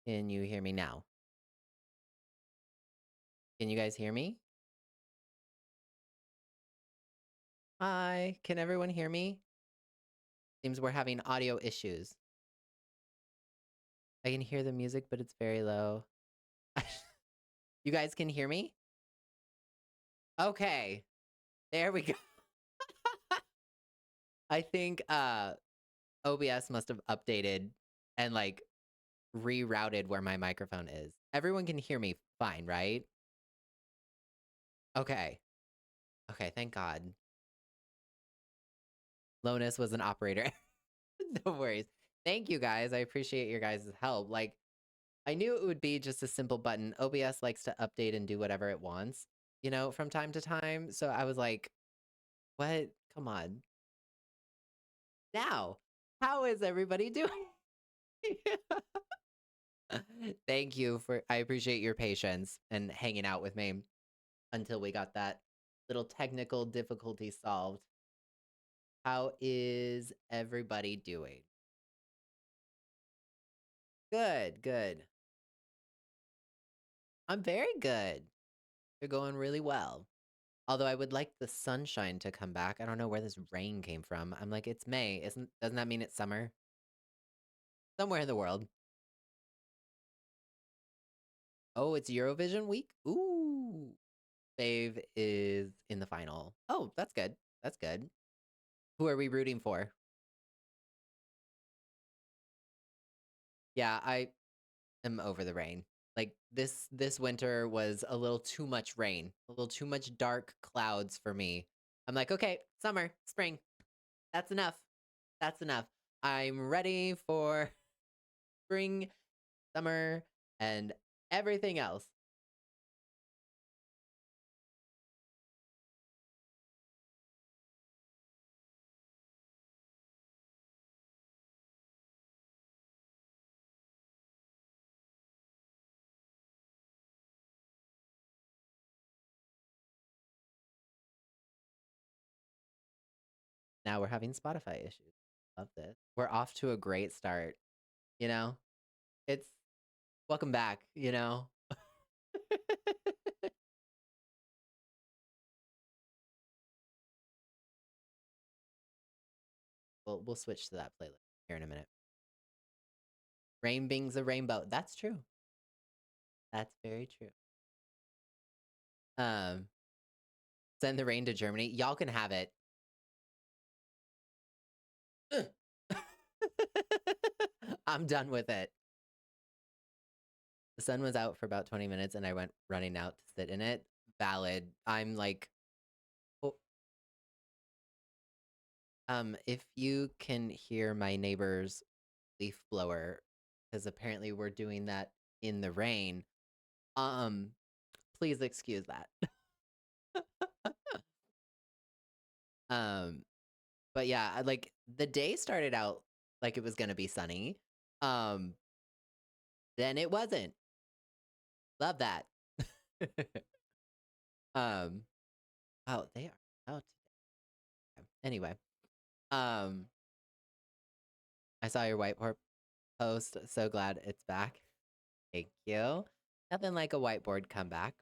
Can you hear me now? Can you guys hear me? Hi, can everyone hear me? Seems we're having audio issues. I can hear the music, but it's very low. You guys can hear me? Okay, there we go. I think OBS must have updated and like rerouted where my microphone is. Everyone can hear me fine, right? Okay. Okay, thank God. Lonus was an operator. No worries. Thank you guys. I appreciate your guys' help. Like, I knew it would be just a simple button. OBS likes to update and do whatever it wants, from time to time. So I was like, what? Come on. Now, how is everybody doing? Thank you I appreciate your patience and hanging out with me until we got that little technical difficulty solved. How is everybody doing? Good, good. I'm very good. They're going really well. Although I would like the sunshine to come back. I don't know where this rain came from. I'm like, it's May. Doesn't that mean it's summer? Somewhere in the world. Oh, it's Eurovision week? Ooh. Fave is in the final. Oh, that's good. That's good. Who are we rooting for? Yeah, I am over the rain. Like this winter was a little too much rain, a little too much dark clouds for me. I'm like, okay, summer, spring. That's enough. That's enough. I'm ready for spring, summer, and everything else. Now we're having Spotify issues. Love this. We're off to a great start. You know, it's welcome back, we'll switch to that playlist here in a minute. Rain bings a rainbow. That's true. That's very true. Um, Send the rain to Germany. Y'all can have it. I'm done with it. The sun was out for about 20 minutes and I went running out to sit in it. Valid. I'm like, oh, if you can hear my neighbor's leaf blower, because apparently we're doing that in the rain, um, please excuse that. um, but yeah, like the day started out like it was gonna be sunny. Um, then it wasn't. Love that. um, oh, they are out today. Anyway, um, I saw your whiteboard post. So glad it's back. Thank you. Nothing like a whiteboard comeback.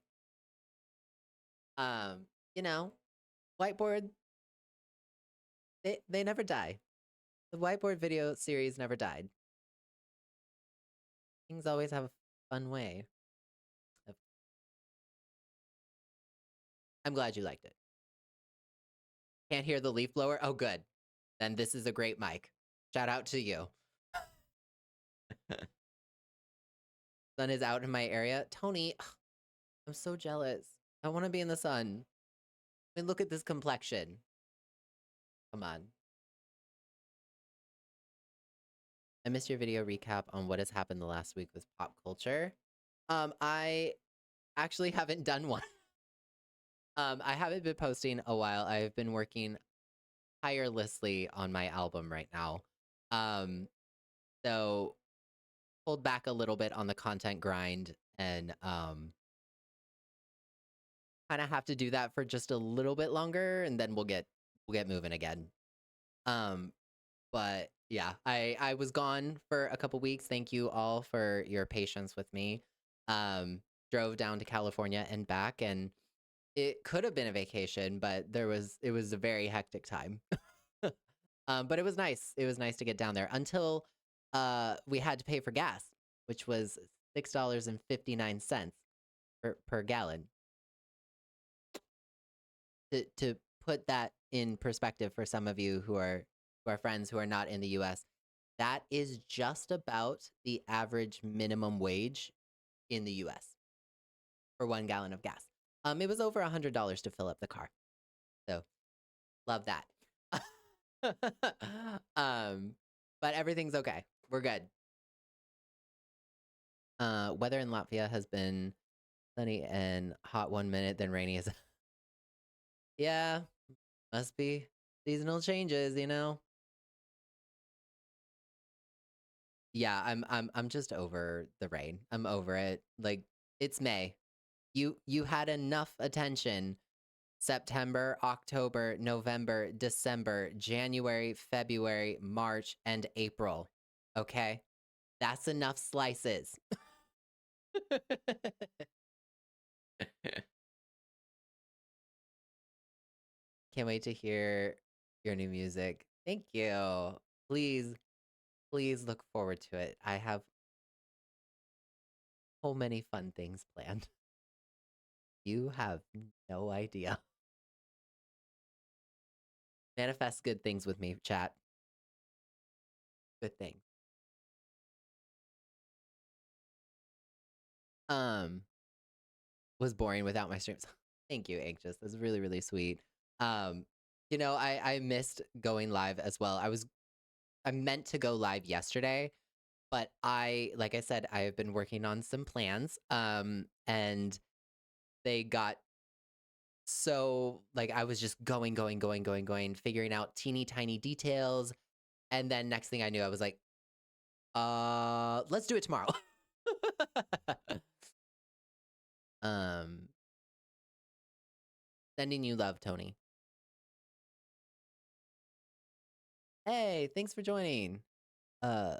Um, you know, whiteboard, they never die. The whiteboard video series never died. Things always have a fun way. I'm glad you liked it. Can't hear the leaf blower? Oh, good. Then this is a great mic. Shout out to you. Sun is out in my area. Tony, I'm so jealous. I want to be in the sun. I mean, look at this complexion. Come on. I missed your video recap on what has happened the last week with pop culture. I actually haven't done one. I haven't been posting a while. I've been working tirelessly on my album right now. So pulled back a little bit on the content grind and kind of have to do that for just a little bit longer and then we'll get moving again. But Yeah, I was gone for a couple weeks. Thank you all for your patience with me. Um, Drove down to California and back, and it could have been a vacation, but it was a very hectic time. But it was nice. It was nice to get down there until we had to pay for gas, which was $6.59 per gallon. To put that in perspective for some of you who are friends who are not in the US, that is just about the average minimum wage in the US for 1 gallon of gas. It was over $100 to fill up the car. So love that. um, but everything's okay. We're good. Weather in Latvia has been sunny and hot 1 minute, then rainy as yeah, must be seasonal changes, you know? Yeah, I'm just over the rain. I'm over it. Like it's May. You had enough attention September, October, November, December, January, February, March, and April. Okay? That's enough slices. Can't wait to hear your new music. Thank you. Please, please look forward to it. I have so many fun things planned. You have no idea. Manifest good things with me, chat. Good things. Um, was boring without my streams. Thank you, Anxious. That's really, really sweet. Um, I missed going live as well. I meant to go live yesterday, but like I said, I have been working on some plans. And they got so like I was just going, figuring out teeny tiny details. And then next thing I knew, I was like, let's do it tomorrow. um, Sending you love, Tony. Hey, thanks for joining. Uh,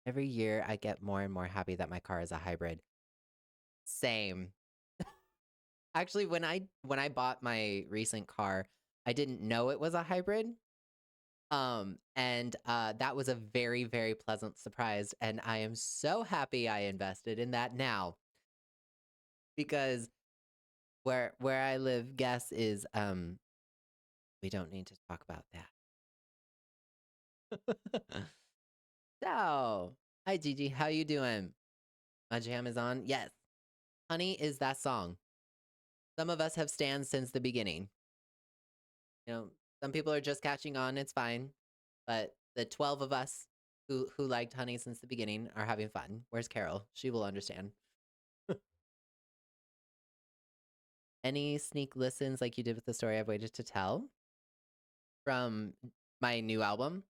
every year I get more and more happy that my car is a hybrid. Same. Actually, when I bought my recent car, I didn't know it was a hybrid. And that was a very, very pleasant surprise. And I am so happy I invested in that now because where I live, gas is we don't need to talk about that. So, hi Gigi, how you doing? My jam is on. Yes, Honey is that song. Some of us have stans since the beginning. You know, some people are just catching on. It's fine, but the 12 of us who liked Honey since the beginning are having fun. Where's Carol? She will understand. Any sneak listens like you did with the story I've waited to tell from my new album?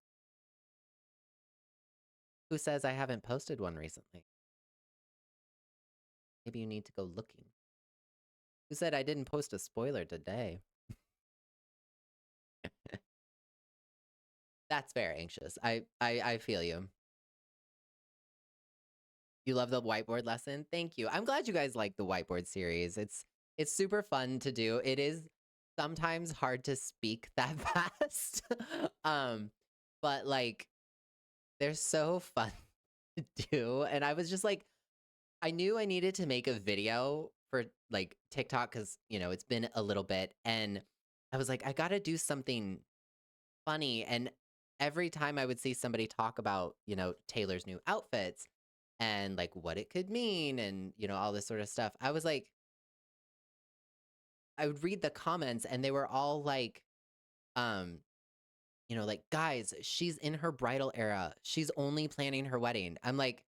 Who says I haven't posted one recently? Maybe you need to go looking. Who said I didn't post a spoiler today? That's fair, Anxious. I feel you. You love the whiteboard lesson? Thank you. I'm glad you guys like the whiteboard series. It's super fun to do. It is sometimes hard to speak that fast. But like they're so fun to do. And I was just like, I knew I needed to make a video for like TikTok because, it's been a little bit. And I was like, I got to do something funny. And every time I would see somebody talk about, Taylor's new outfits and like what it could mean and, all this sort of stuff, I was like, I would read the comments and they were all um, like, guys, she's in her bridal era. She's only planning her wedding. I'm like,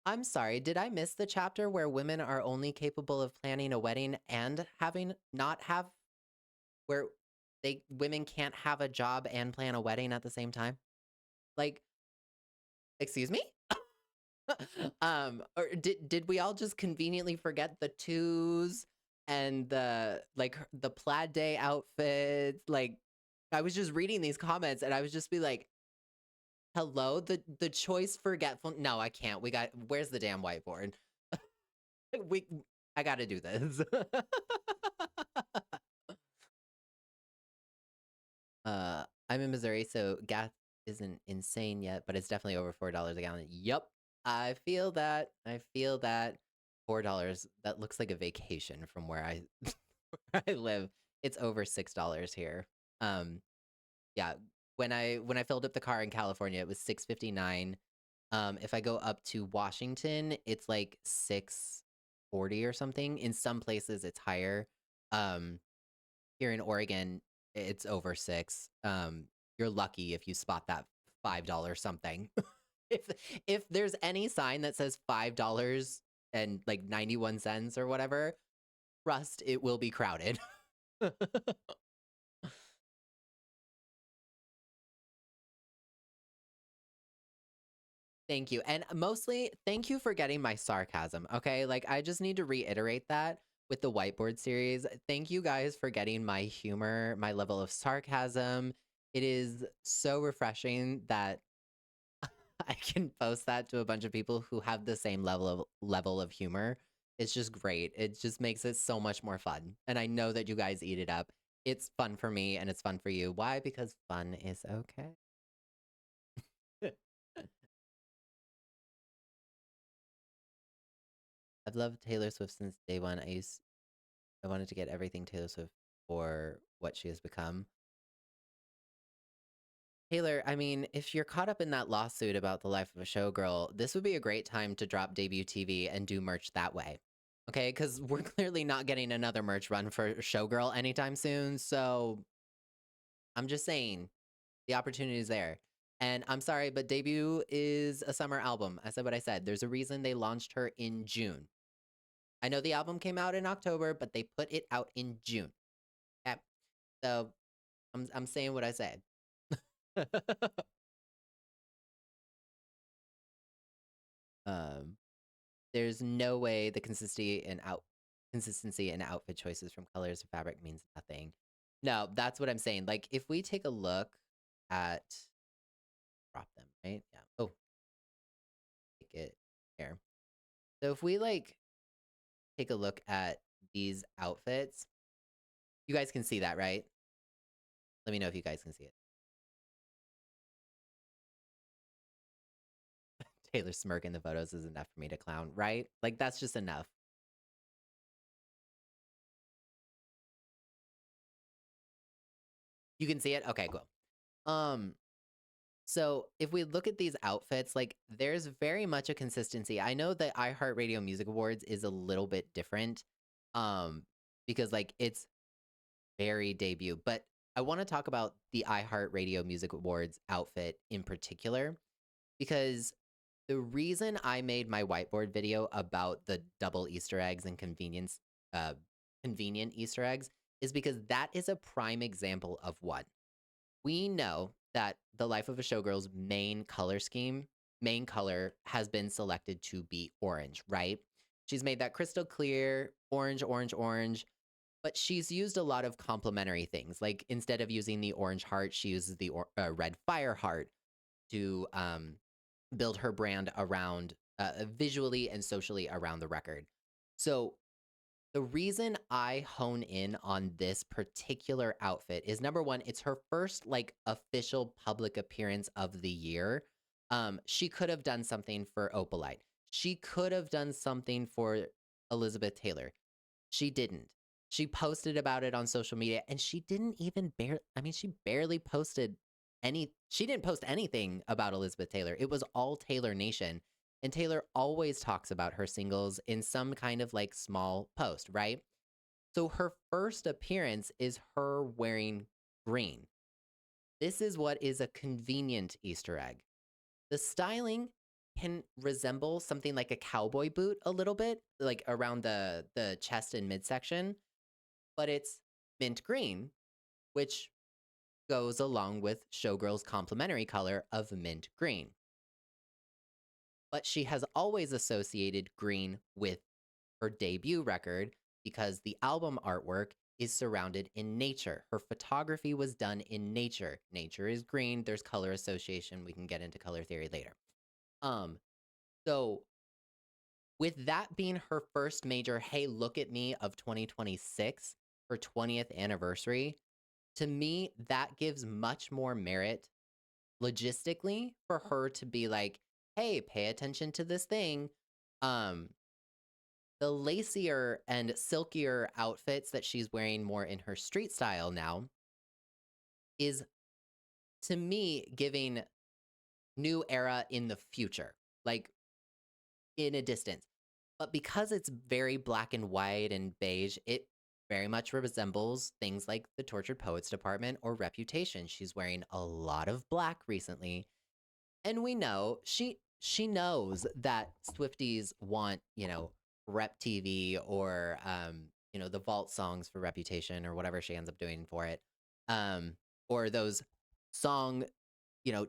I'm sorry, did I miss the chapter where women are only capable of planning a wedding and having not have where women can't have a job and plan a wedding at the same time? Like, excuse me? Or did we all just conveniently forget the twos and the plaid day outfits? Like, I was just reading these comments and I was just be like, hello, the choice forgetful. No, I can't. Where's the damn whiteboard? we I gotta do this. I'm in Missouri, so gas isn't insane yet, but it's definitely over $4 a gallon. Yup. I feel that. I feel that. $4. That looks like a vacation from where I where I live. It's over $6 here. Um, yeah. When I filled up the car in California, it was 6.59. If I go up to Washington, it's like 6.40 or something. In some places, it's higher. Um, Here in Oregon, it's over 6. You're lucky if you spot that $5 something. If if there's any sign that says $5 and like 91 cents or whatever, trust it will be crowded. Thank you. And mostly, thank you for getting my sarcasm, okay? Like, I just need to reiterate that with the whiteboard series. Thank you guys for getting my humor, my level of sarcasm. It is so refreshing that I can post that to a bunch of people who have the same level of humor. It's just great. It just makes it so much more fun. And I know that you guys eat it up. It's fun for me and it's fun for you. Why? Because fun is okay. I've loved Taylor Swift since day one. I wanted to get everything Taylor Swift for what she has become. Taylor, I mean, if you're caught up in that lawsuit about the life of a showgirl, this would be a great time to drop debut TV and do merch that way. Okay, because we're clearly not getting another merch run for Showgirl anytime soon. So I'm just saying the opportunity is there. And I'm sorry, but debut is a summer album. I said what I said. There's a reason they launched her in June. I know the album came out in October, but they put it out in June. Okay. So I'm saying what I said. um, there's no way the consistency in outfit choices from colors to fabric means nothing. No, that's what I'm saying. Like if we take a look at drop them, right? Yeah. Oh, take it here. So if we like take a look at these outfits, you guys can see that, right? Let me know if you guys can see it. Taylor smirk in the photos is enough for me to clown, right? Like that's just enough. You can see it? Okay, cool. Um, so if we look at these outfits, like there's very much a consistency. I know that iHeartRadio Music Awards is a little bit different. Um, because like it's very debut, but I want to talk about the iHeartRadio Music Awards outfit in particular because the reason I made my whiteboard video about the double Easter eggs and uh, convenient Easter eggs is because that is a prime example of one. We know that the Life of a Showgirl's main color has been selected to be orange, right? She's made that crystal clear, orange, orange, orange, but she's used a lot of complementary things. Like instead of using the orange heart, she uses the red fire heart to build her brand around visually and socially around the record. So the reason I hone in on this particular outfit is number one, it's her first like official public appearance of the year. She could have done something for Opalite. She could have done something for Elizabeth Taylor. She didn't. She posted about it on social media and she didn't even I mean, she barely posted she didn't post anything about Elizabeth Taylor. It was all Taylor Nation. And Taylor always talks about her singles in some kind of like small post, right? So her first appearance is her wearing green. This is what is a convenient Easter egg. The styling can resemble something like a cowboy boot a little bit, like around the chest and midsection, but it's mint green, which goes along with Showgirl's complementary color of mint green. But she has always associated green with her debut record because the album artwork is surrounded in nature. Her photography was done in nature. Nature is green. There's color association. We can get into color theory later. Um, so with that being her first major, hey, look at me of 2026, her 20th anniversary, to me, that gives much more merit logistically for her to be like, hey, pay attention to this thing. Um, the lacier and silkier outfits that she's wearing more in her street style now is, to me, giving new era in the future, like in a distance. But because it's very black and white and beige, it very much resembles things like the Tortured Poets Department or Reputation. She's wearing a lot of black recently. And we know she knows that Swifties want, Rep TV or the vault songs for Reputation or whatever she ends up doing for it. Or those song,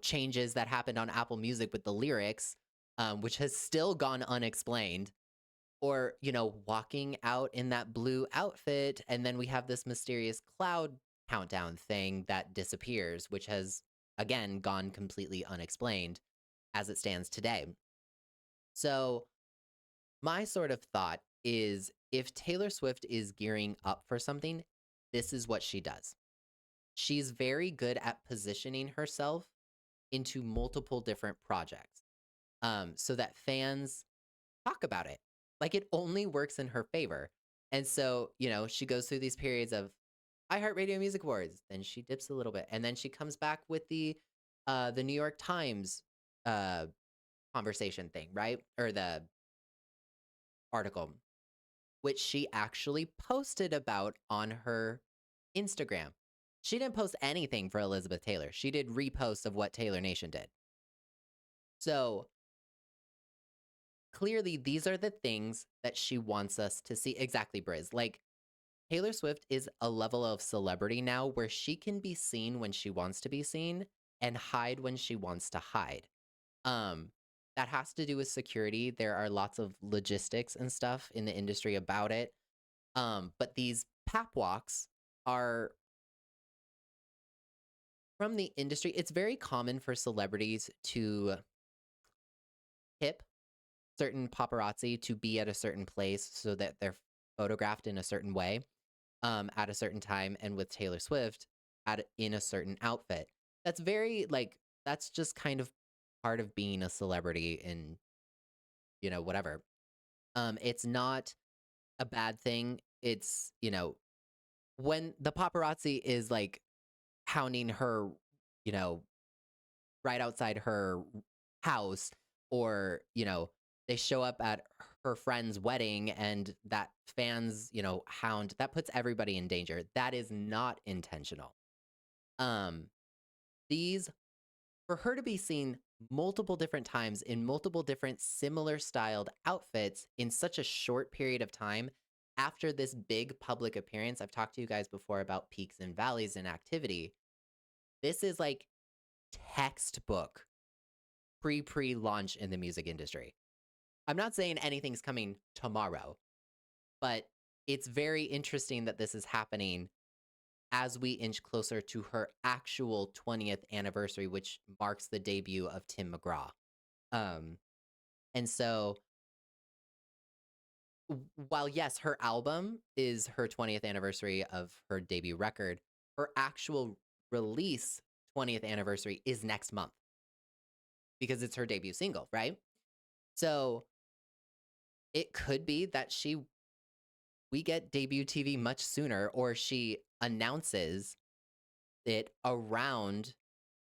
changes that happened on Apple Music with the lyrics, which has still gone unexplained. Or, walking out in that blue outfit, and then we have this mysterious cloud countdown thing that disappears, which has again gone completely unexplained as it stands today. So, my sort of thought is if Taylor Swift is gearing up for something, this is what she does. She's very good at positioning herself into multiple different projects, so that fans talk about it. Like it only works in her favor. And so, she goes through these periods of iHeartRadio Music Awards, then she dips a little bit, and then she comes back with the New York Times uh conversation thing, right? Or the article, which she actually posted about on her Instagram. She didn't post anything for Elizabeth Taylor. She did reposts of what Taylor Nation did. So clearly, these are the things that she wants us to see. Exactly, Briz. Like, Taylor Swift is a level of celebrity now where she can be seen when she wants to be seen and hide when she wants to hide. Um, that has to do with security. There are lots of logistics and stuff in the industry about it. But these pap walks are from the industry. It's very common for celebrities to tip certain paparazzi to be at a certain place so that they're photographed in a certain way, at a certain time, and with Taylor Swift in a certain outfit. That's very like that's just kind of part of being a celebrity in, whatever. It's not a bad thing. It's, when the paparazzi is like hounding her, you know, right outside her house, or, they show up at her friend's wedding and that fans, hound, that puts everybody in danger. That is not intentional. Um, these For her to be seen multiple different times in multiple different similar styled outfits in such a short period of time after this big public appearance. I've talked to you guys before about peaks and valleys in activity. This is like textbook pre-launch in the music industry. I'm not saying anything's coming tomorrow, but it's very interesting that this is happening as we inch closer to her actual 20th anniversary, which marks the debut of Tim McGraw. Um, and so, while yes, her album is her 20th anniversary of her debut record, her actual release 20th anniversary is next month because it's her debut single, right? So it could be that we get debut TV much sooner, or she announces it around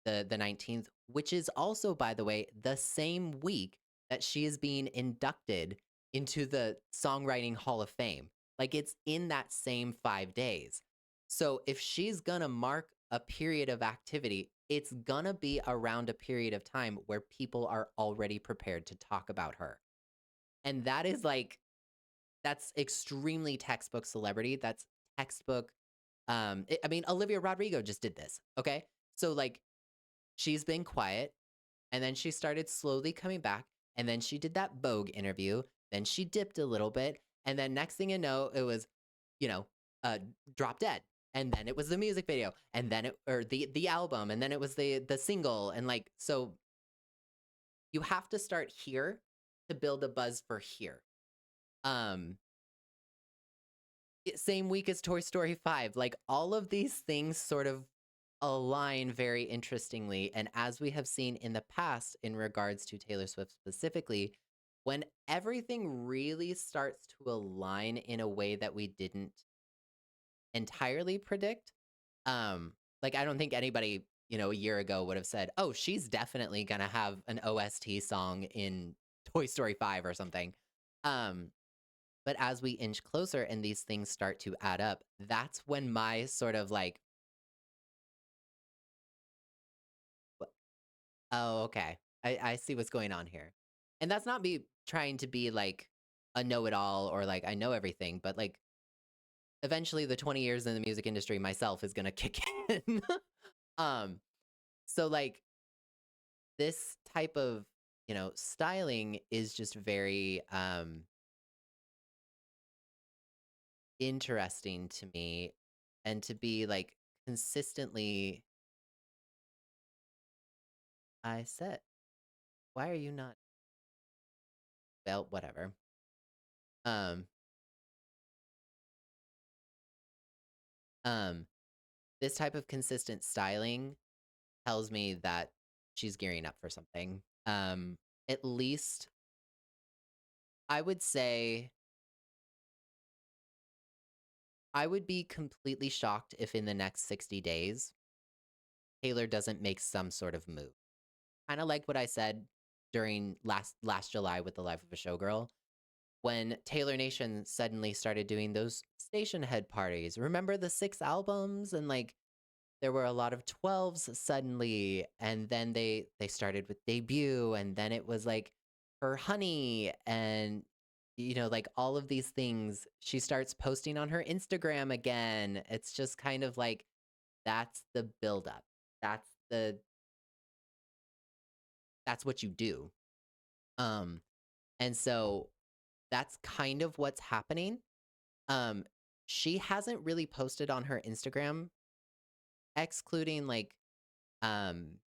the 19th, which is also, by the way, the same week that she is being inducted into the Songwriting Hall of Fame. Like it's in that same 5 days. So if she's gonna mark a period of activity, it's gonna be around a period of time where people are already prepared to talk about her. And that is like, that's extremely textbook celebrity. That's textbook. I mean, Olivia Rodrigo just did this. Okay. So like, she's been quiet, and then she started slowly coming back, and then she did that Vogue interview, then she dipped a little bit, and then next thing you know, it was, you know, uh Drop Dead, and then it was the music video, and then it or the album, and then it was the single, and like so you have to start here to build a buzz for here. Um Same week as Toy Story 5. Like all of these things sort of align very interestingly. And as we have seen in the past in regards to Taylor Swift specifically, when everything really starts to align in a way that we didn't entirely predict, like I don't think anybody, a year ago would have said, "Oh, she's definitely going to have an OST song in Toy Story 5 or something." Um but as we inch closer and these things start to add up, that's when my sort of like, "Wha- oh, okay. I see what's going on here." And that's not me trying to be like a know it all or like I know everything, but like eventually the 20 years in the music industry myself is going to kick in. um, so like this type of, styling is just very interesting to me, and to be like consistently I said, why are you not well, whatever. Um, um, this type of consistent styling tells me that she's gearing up for something. At least I would say I would be completely shocked if in the next 60 days Taylor doesn't make some sort of move. Kind of like what I said during last July with The Life of a Showgirl, when Taylor Nation suddenly started doing those station head parties. Remember the 6 albums, and like there were a lot of 12s suddenly, and then they started with Debut, and then it was like her Honey, and like all of these things she starts posting on her Instagram again. It's just kind of like that's the buildup. That's the that's what you do. Um and so that's kind of what's happening. Um she hasn't really posted on her Instagram, excluding like um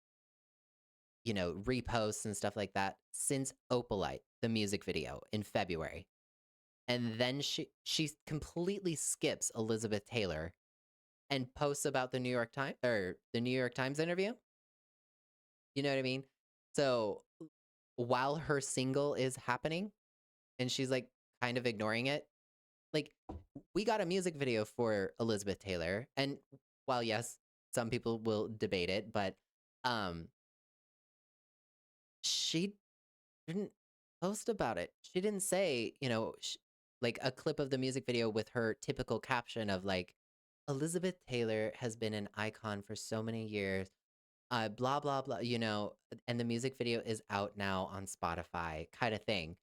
reposts and stuff like that, since Opalite, the music video in February. And then she completely skips Elizabeth Taylor and posts about the New York Times, or the New York Times interview. You know what I mean? So while her single is happening and she's like kind of ignoring it, like we got a music video for Elizabeth Taylor, and while yes, some people will debate it, but um she didn't post about it. She didn't say, like a clip of the music video with her typical caption of like, Elizabeth Taylor has been an icon for so many years, blah, blah, blah, and the music video is out now on Spotify, kind of thing.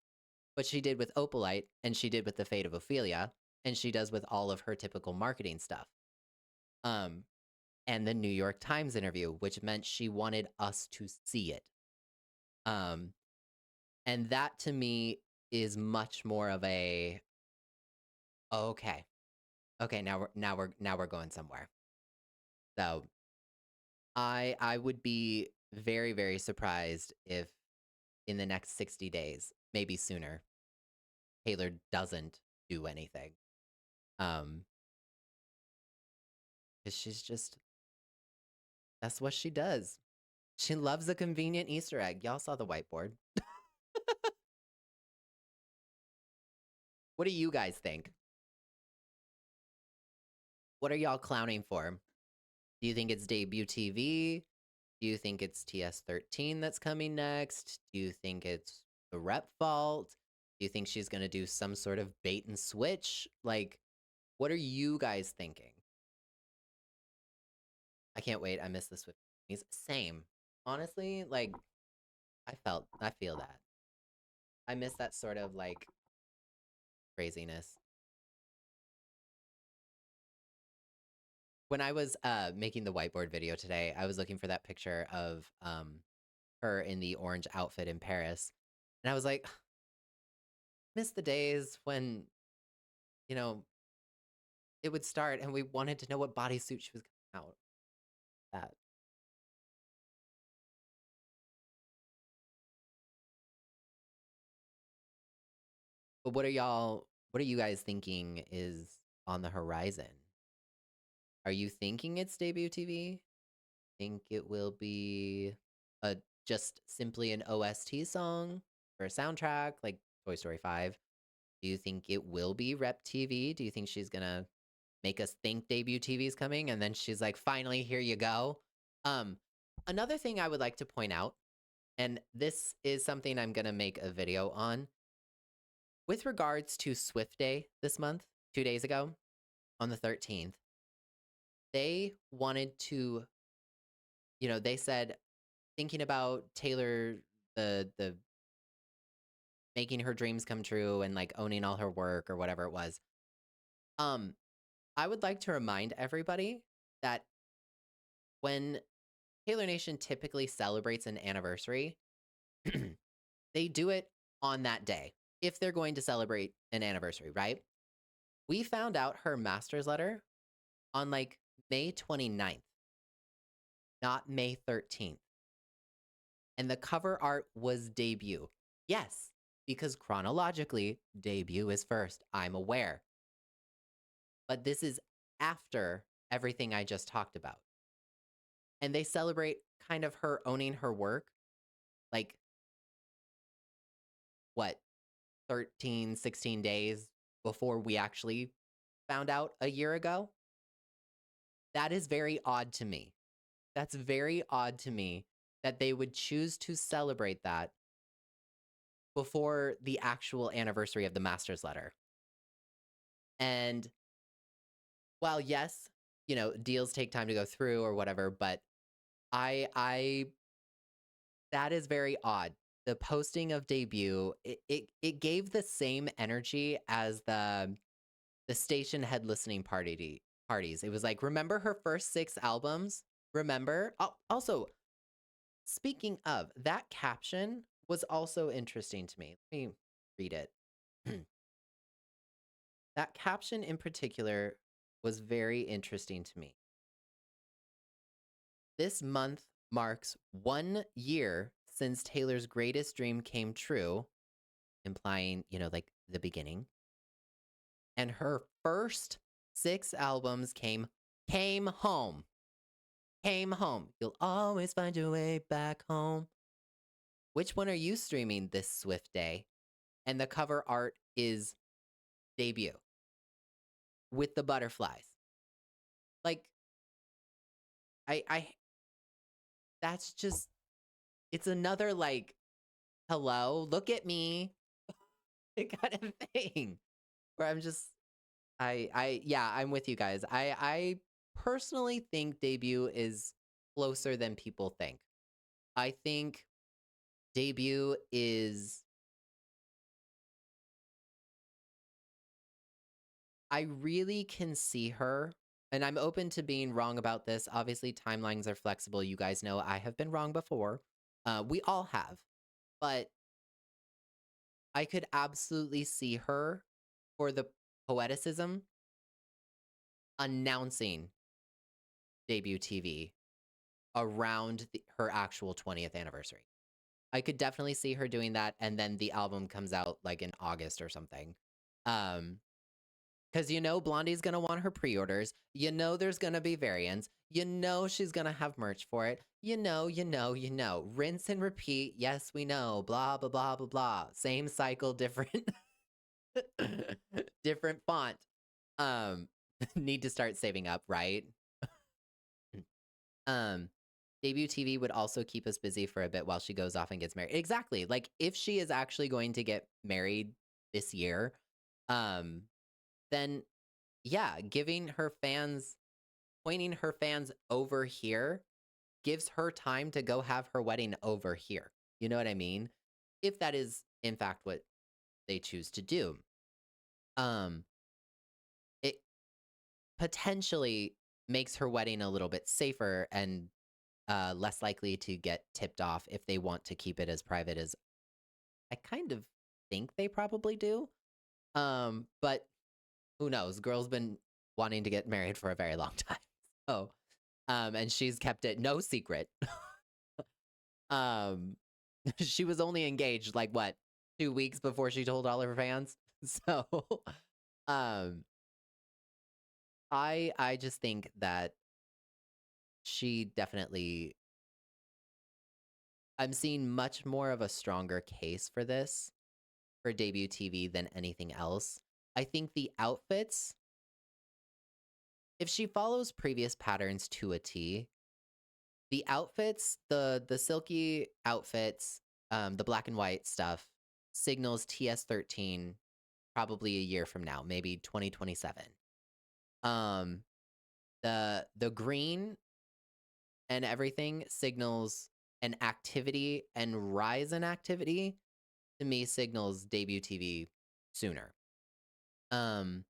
But she did with Opalite, and she did with The Fate of Ophelia, and she does with all of her typical marketing stuff. Um, and the New York Times interview, which meant she wanted us to see it. Um, And that to me is much more of a, "Oh, okay. Okay, now we're going somewhere." So, I would be very, very surprised if in the next 60 days, maybe sooner, Taylor doesn't do anything. Um, because she's just that's what she does. She loves a convenient Easter egg. Y'all saw the whiteboard. What do you guys think? What are y'all clowning for? Do you think it's debut TV? Do you think it's TS13 that's coming next? Do you think it's the rep fault? Do you think she's going to do some sort of bait and switch? Like, what are you guys thinking? I can't wait. I miss the Swift. Same. Honestly, like, I feel that. I miss that sort of like craziness. When I was making the whiteboard video today, I was looking for that picture of her in the orange outfit in Paris. And I was like, miss the days when, you know, it would start, and we wanted to know what bodysuit she was coming out. That But what are you guys thinking is on the horizon? Are you thinking it's debut TV? Think it will be a just simply an OST song or a soundtrack like Toy Story 5? Do you think it will be Rep TV? Do you think she's gonna make us think debut TV is coming and then she's like, finally, here you go? Um, Another thing I would like to point out, and this is something I'm gonna make a video on, with regards to Swift Day this month, 2 days ago, on the 13th, they wanted to, they said, thinking about Taylor, the making her dreams come true and like owning all her work or whatever it was. Um, I would like to remind everybody that when Taylor Nation typically celebrates an anniversary, they do it on that day if they're going to celebrate an anniversary, right? We found out her master's letter on like May 29th, not May 13th. And the cover art was debut. Yes, because chronologically, debut is first. I'm aware. But this is after everything I just talked about. And they celebrate kind of her owning her work, like, what, 13, 16 days before we actually found out a year ago? That is very odd to me. That's very odd to me that they would choose to celebrate that before the actual anniversary of the master's letter. And while yes, deals take time to go through or whatever, but I that is very odd. The posting of debut, it gave the same energy as the station head listening parties. It was like, remember her first 6 albums? Remember? Also, speaking of, that caption was also interesting to me. Let me read it. That caption in particular was very interesting to me. This month marks 1 year since Taylor's greatest dream came true, implying, like the beginning. And her first 6 albums came home. Came home. You'll always find your way back home. Which one are you streaming this Swift Day? And the cover art is debut with the butterflies. Like, I that's just, it's another like, hello, look at me, kind of thing. Where I'm just, yeah, I'm with you guys. I personally think debut is closer than people think. I think debut is, I really can see her, and I'm open to being wrong about this. Obviously, timelines are flexible. You guys know I have been wrong before. We all have. But I could absolutely see her, for the poeticism, announcing debut TV around her actual 20th anniversary. I could definitely see her doing that, and then the album comes out like in August or something. Um, because Blondie's gonna want her pre-orders. There's gonna be variants. She's gonna have merch for it. Rinse and repeat. Yes, we know. Blah blah blah blah blah. Same cycle, different different font. Um, need to start saving up, right? Um, Debut TV would also keep us busy for a bit while she goes off and gets married. Exactly. Like, if she is actually going to get married this year, um, then yeah, pointing her fans over here gives her time to go have her wedding over here. You know what I mean? If that is in fact what they choose to do. It potentially makes her wedding a little bit safer and less likely to get tipped off if they want to keep it as private as I kind of think they probably do. But who knows? Girl's been wanting to get married for a very long time. So, and she's kept it no secret. Um, she was only engaged like what, 2 weeks before she told all of her fans. So, um, I just think that she definitely I'm seeing much more of a stronger case for this for debut TV than anything else. I think the outfits, if she follows previous patterns to a T, the outfits, the silky outfits, the black and white stuff signals TS13 probably a year from now, maybe 2027. Um the green and everything signals an activity, and rise in activity to me signals debut TV sooner. Um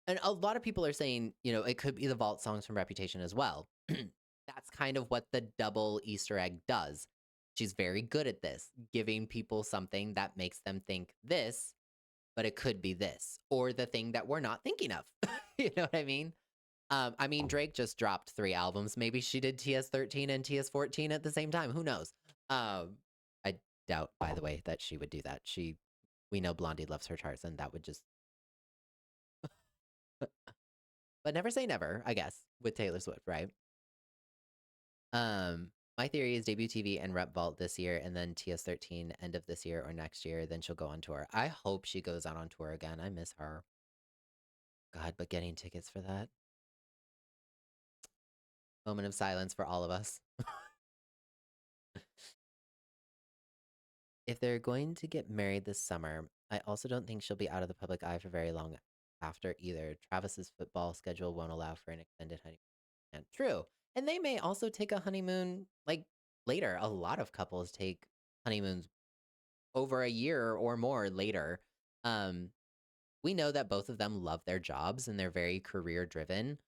and a lot of people are saying, it could be the vault songs from Reputation as well. That's kind of what the double Easter egg does. She's very good at this, giving people something that makes them think this, but it could be this, or the thing that we're not thinking of. You know what I mean? I mean, Drake just dropped 3 albums. Maybe she did TS13 and TS14 at the same time. Who knows? I doubt, by the way, that she would do that. We know Blondie loves her charts, and that would just. But never say never, I guess, with Taylor Swift, right? My theory is debut TV and Rep Vault this year, and then TS13 end of this year or next year. Then she'll go on tour. I hope she goes out on tour again. I miss her. God, but getting tickets for that. Moment of silence for all of us. If they're going to get married this summer, I also don't think she'll be out of the public eye for very long after either. Travis's football schedule won't allow for an extended honeymoon. And true. And they may also take a honeymoon like later. A lot of couples take honeymoons over a year or more later. Um, we know that both of them love their jobs and they're very career driven.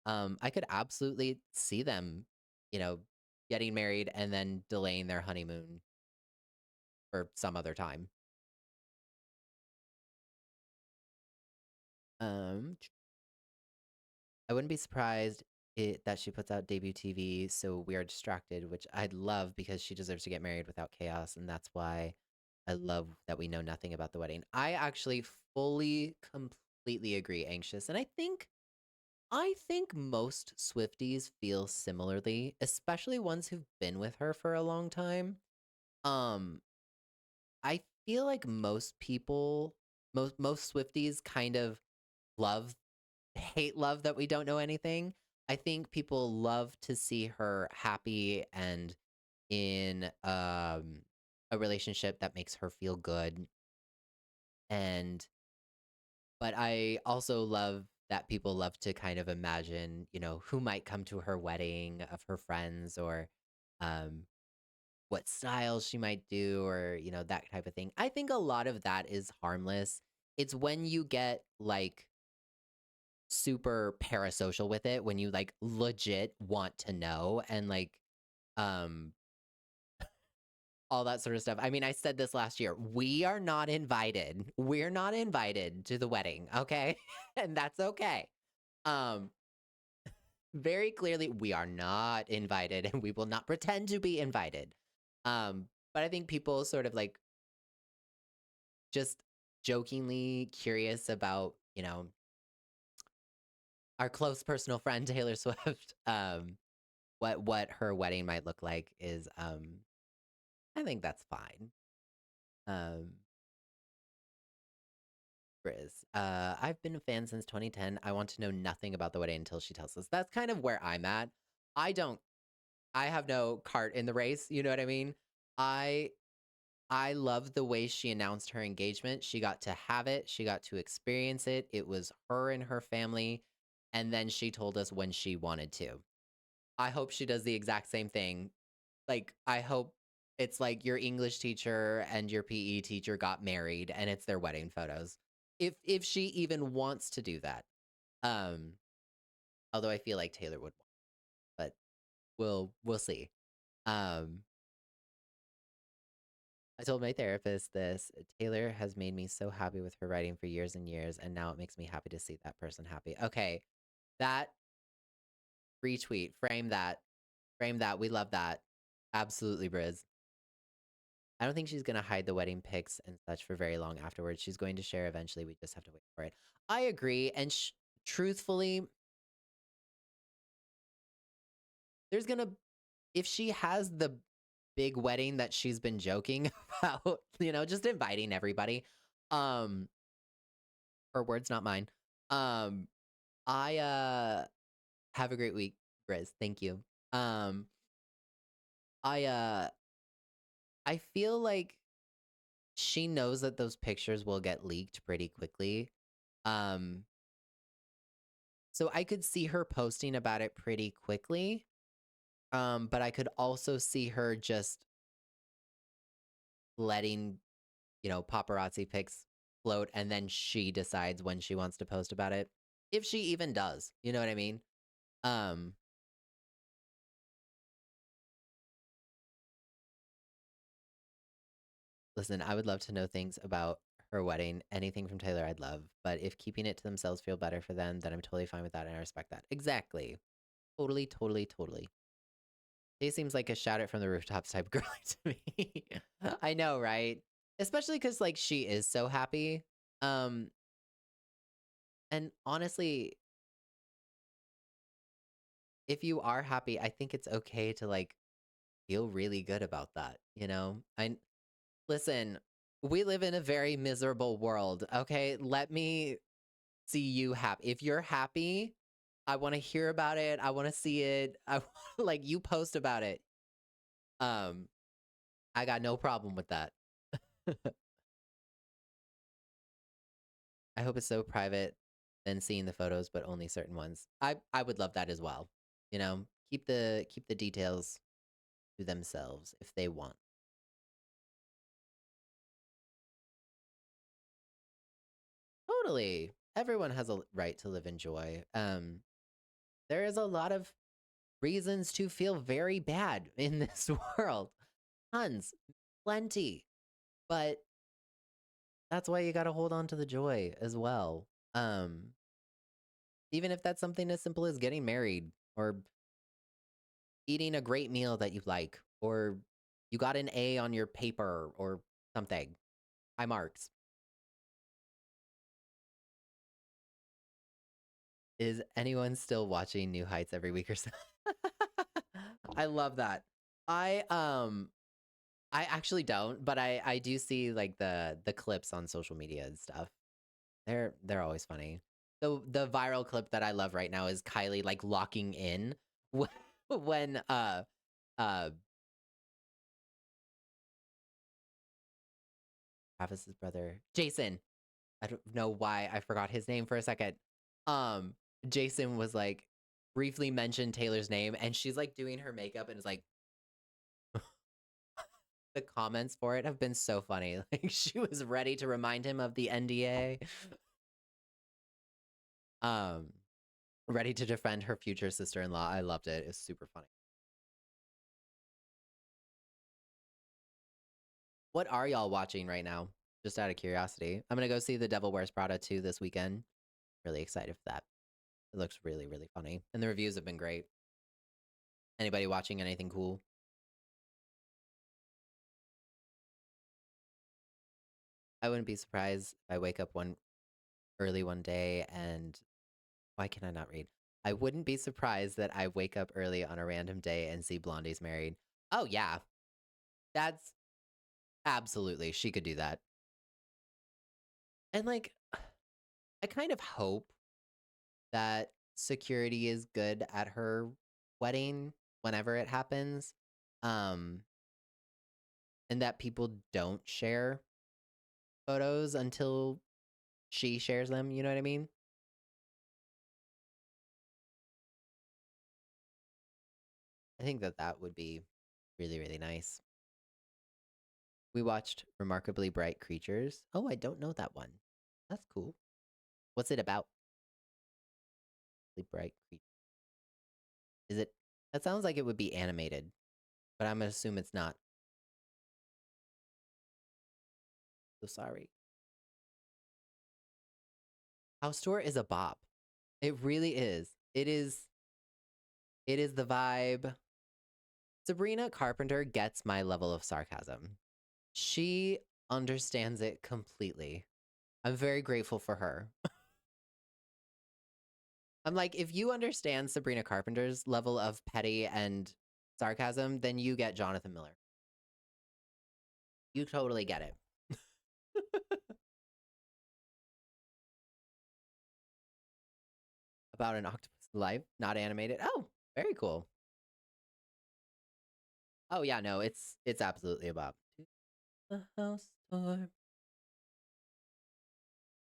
I could absolutely see them, you know, getting married and then delaying their honeymoon for some other time. Um, I wouldn't be surprised that she puts out debut TV, so we are distracted, which I'd love because she deserves to get married without chaos, and that's why I love that we know nothing about the wedding. I actually fully, completely agree, Anxious, and I think most Swifties feel similarly, especially ones who've been with her for a long time. Um, I feel like most people, most Swifties kind of love hate love that we don't know anything. I think people love to see her happy and in a relationship that makes her feel good. And but I also love that people love to kind of imagine, who might come to her wedding of her friends, or um what styles she might do, or that type of thing. I think a lot of that is harmless. It's when you get like super parasocial with it, when you like legit want to know, and like um all that sort of stuff. I mean, I said this last year. We are not invited. We're not invited to the wedding, okay? And that's okay. Um very clearly we are not invited, and we will not pretend to be invited. But I think people sort of like just jokingly curious about, our close personal friend Taylor Swift. What her wedding might look like is I think that's fine. Um Grizz. I've been a fan since 2010. I want to know nothing about the wedding until she tells us. That's kind of where I'm at. I don't I have no cart in the race, you know what I mean? I I love the way she announced her engagement. She got to have it, she got to experience it. It was her and her family, and then she told us when she wanted to. I hope she does the exact same thing. Like, I hope it's like your English teacher and your PE teacher got married and it's their wedding photos. If she even wants to do that. Um, Although I feel like Taylor would, but we'll see. Um, I told my therapist this. Taylor has made me so happy with her writing for years and years, and now it makes me happy to see that person happy. Okay, that retweet, frame that. Frame that. We love that. Absolutely, Briz. I don't think she's gonna hide the wedding pics and such for very long afterwards. She's going to share eventually. We just have to wait for it. I agree. And truthfully, there's gonna, if she has the big wedding that she's been joking about, just inviting everybody. Um, Her words, not mine. Um, I have a great week, Briz. Thank you. Um, I I feel like she knows that those pictures will get leaked pretty quickly. Um, so I could see her posting about it pretty quickly. But I could also see her just letting, paparazzi pics float and then she decides when she wants to post about it. If she even does. You know what I mean? Um, Listen, I would love to know things about her wedding. Anything from Taylor, I'd love. But if keeping it to themselves feel better for them, then I'm totally fine with that and I respect that. Exactly. Totally, totally, totally. She seems like a shout it from the rooftops type girl to me. I know, right? Especially because like she is so happy. Um, and honestly, if you are happy, I think it's okay to like feel really good about that, you know? I listen, we live in a very miserable world, okay? Let me see you happy. If you're happy, I want to hear about it. I want to see it. Like you post about it. Um, I got no problem with that. I hope it's so private than seeing the photos, but only certain ones. I would love that as well. Keep the details to themselves if they want. Totally. Everyone has a right to live in joy. There is a lot of reasons to feel very bad in this world. Tons, plenty. But that's why you got to hold on to the joy as well. Um, Even if that's something as simple as getting married or eating a great meal that you like, or you got an A on your paper or something. High marks. Is anyone still watching New Heights every week or so? I love that. I um I actually don't, but I do see like the clips on social media and stuff. They're always funny. The viral clip that I love right now is Kylie like locking in when uh Travis's brother Jason. I don't know why I forgot his name for a second. Um Jason was like briefly mentioned Taylor's name and she's like doing her makeup and is like the comments for it have been so funny. Like she was ready to remind him of the NDA. Um Ready to defend her future sister-in-law. I loved it. It's super funny. What are y'all watching right now? Just out of curiosity. I'm gonna go see The Devil Wears Prada 2 this weekend. Really excited for that. It looks really, really funny. And the reviews have been great. Anybody watching anything cool? I wouldn't be surprised if I wake up early one day and why can I not read? I wouldn't be surprised that I wake up early on a random day and see Blondie's married. Oh yeah. That's absolutely she could do that. And like I kind of hope that security is good at her wedding whenever it happens. Um and that people don't share photos until she shares them, you know what I mean? I think that that would be really, really nice. We watched Remarkably Bright Creatures. Oh, I don't know that one. That's cool. What's it about? Really bright creatures. Is it? That sounds like it would be animated, but I'm gonna assume it's not. So sorry. House Tour is a bop. It really is. It is the vibe. Sabrina Carpenter gets my level of sarcasm. She understands it completely. I'm very grateful for her. I'm like, if you understand Sabrina Carpenter's level of petty and sarcasm, then you get Jonathan Miller. You totally get it. About an octopus life, not animated. Oh, very cool. Oh yeah, no, it's absolutely a bop. The house tour.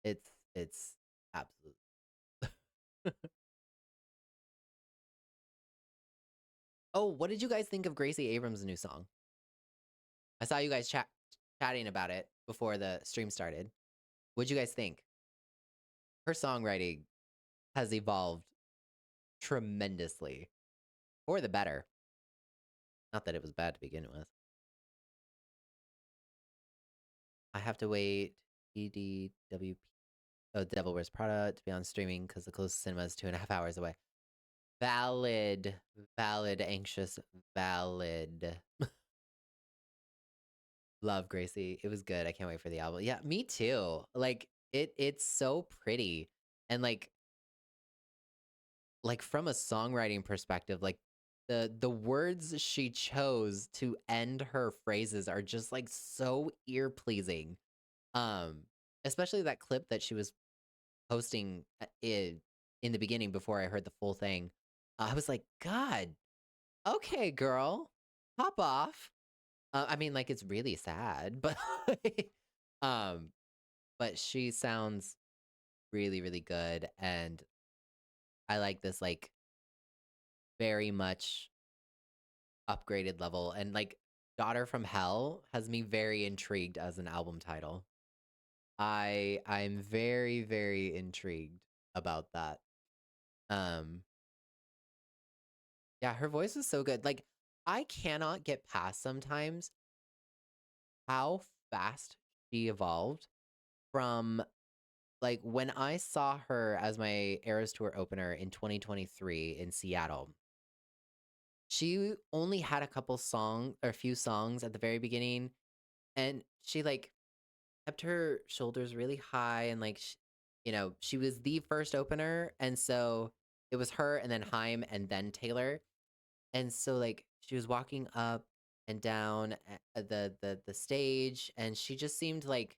It's absolutely. Oh, what did you guys think of Gracie Abrams' new song? I saw you guys chatting about it before the stream started. What'd you guys think? Her songwriting has evolved tremendously for the better. Not that it was bad to begin with. I have to wait EDWP. Oh, Devil Wears Prada to be on streaming because the closest cinema is 2.5 hours away. Valid, valid, anxious, valid. Love Gracie. It was good. I can't wait for the album. Yeah, me too. Like it's so pretty. And like from a songwriting perspective, like the words she chose to end her phrases are just like so ear pleasing. Um Especially that clip that she was posting in the beginning before I heard the full thing. I was like, God, okay, girl, pop off. I mean, like it's really sad, but um, but she sounds really, really good, and I like this like very much upgraded level, and like "Daughter from Hell" has me very intrigued as an album title. I'm very, very intrigued about that. Um, yeah, her voice is so good. Like I cannot get past sometimes how fast she evolved from like when I saw her as my Eras Tour opener in 2023 in Seattle. She only had a couple song or a few songs at the very beginning, and she like kept her shoulders really high and like she was the first opener, and so it was her and then Haim and then Taylor. And so like she was walking up and down the stage, and she just seemed like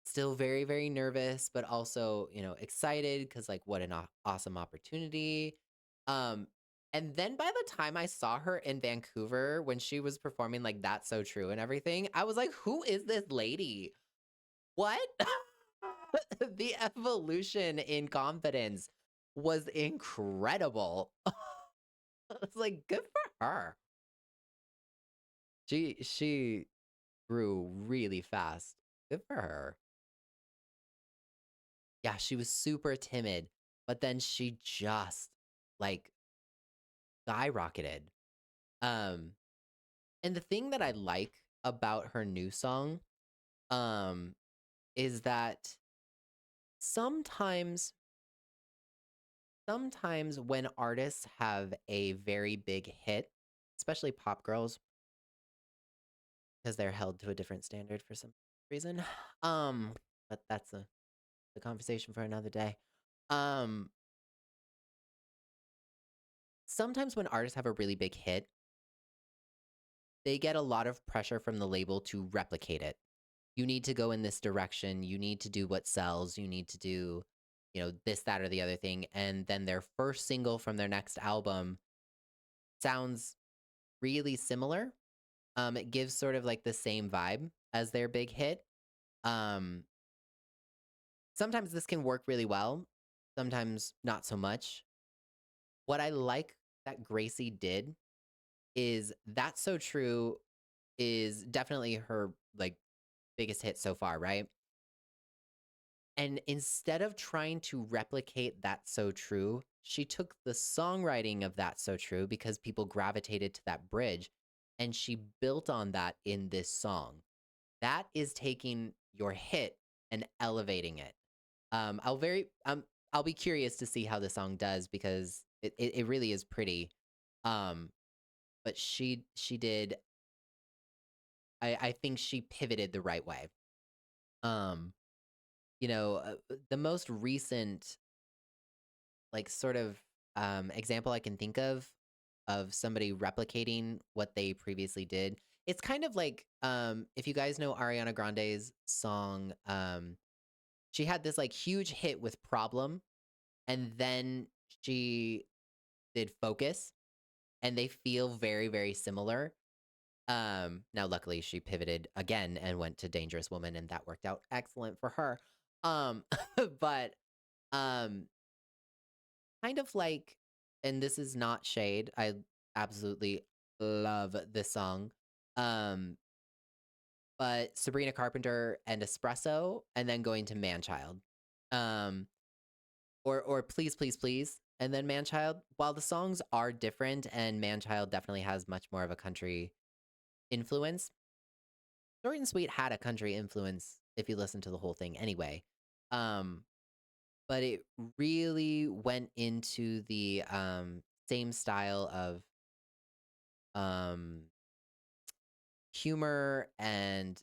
still very, very nervous, but also, excited because like what an awesome opportunity. Um, and then by the time I saw her in Vancouver when she was performing like That's So True and everything, I was like, who is this lady? What? The evolution in confidence was incredible. It's like good for her. She grew really fast. Good for her. Yeah, she was super timid, but then she just like skyrocketed. Um, and the thing that I like about her new song, um, is that sometimes, sometimes when artists have a very big hit, especially pop girls, because they're held to a different standard for some reason. Um, but that's a conversation for another day. Um, Sometimes when artists have a really big hit, they get a lot of pressure from the label to replicate it. You need to go in this direction. You need to do what sells. You need to do, this, that, or the other thing. And then their first single from their next album sounds really similar. It gives sort of like the same vibe as their big hit. Um, Sometimes this can work really well, sometimes not so much. What I like that Gracie did is That's So True is definitely her like biggest hit so far, right? And instead of trying to replicate That's So True, she took the songwriting of That's So True because people gravitated to that bridge, and she built on that in this song. that is taking your hit and elevating it. I'll be curious to see how the song does because it really is pretty. Um, but she did I think she pivoted the right way. Um, the most recent like sort of example I can think of somebody replicating what they previously did. It's kind of like if you guys know Ariana Grande's song, she had this like huge hit with Problem, and then she did Focus, and they feel very, very similar. Now luckily she pivoted again and went to Dangerous Woman, and that worked out excellent for her. Um, but um, kind of like, and this is not shade. I absolutely love this song. Um, but Sabrina Carpenter and Espresso, and then going to Manchild. Um, or Please Please Please, and then Manchild. While the songs are different and Manchild definitely has much more of a country influence, Short and Sweet had a country influence if you listen to the whole thing anyway. Um, but it really went into the same style of um humor and,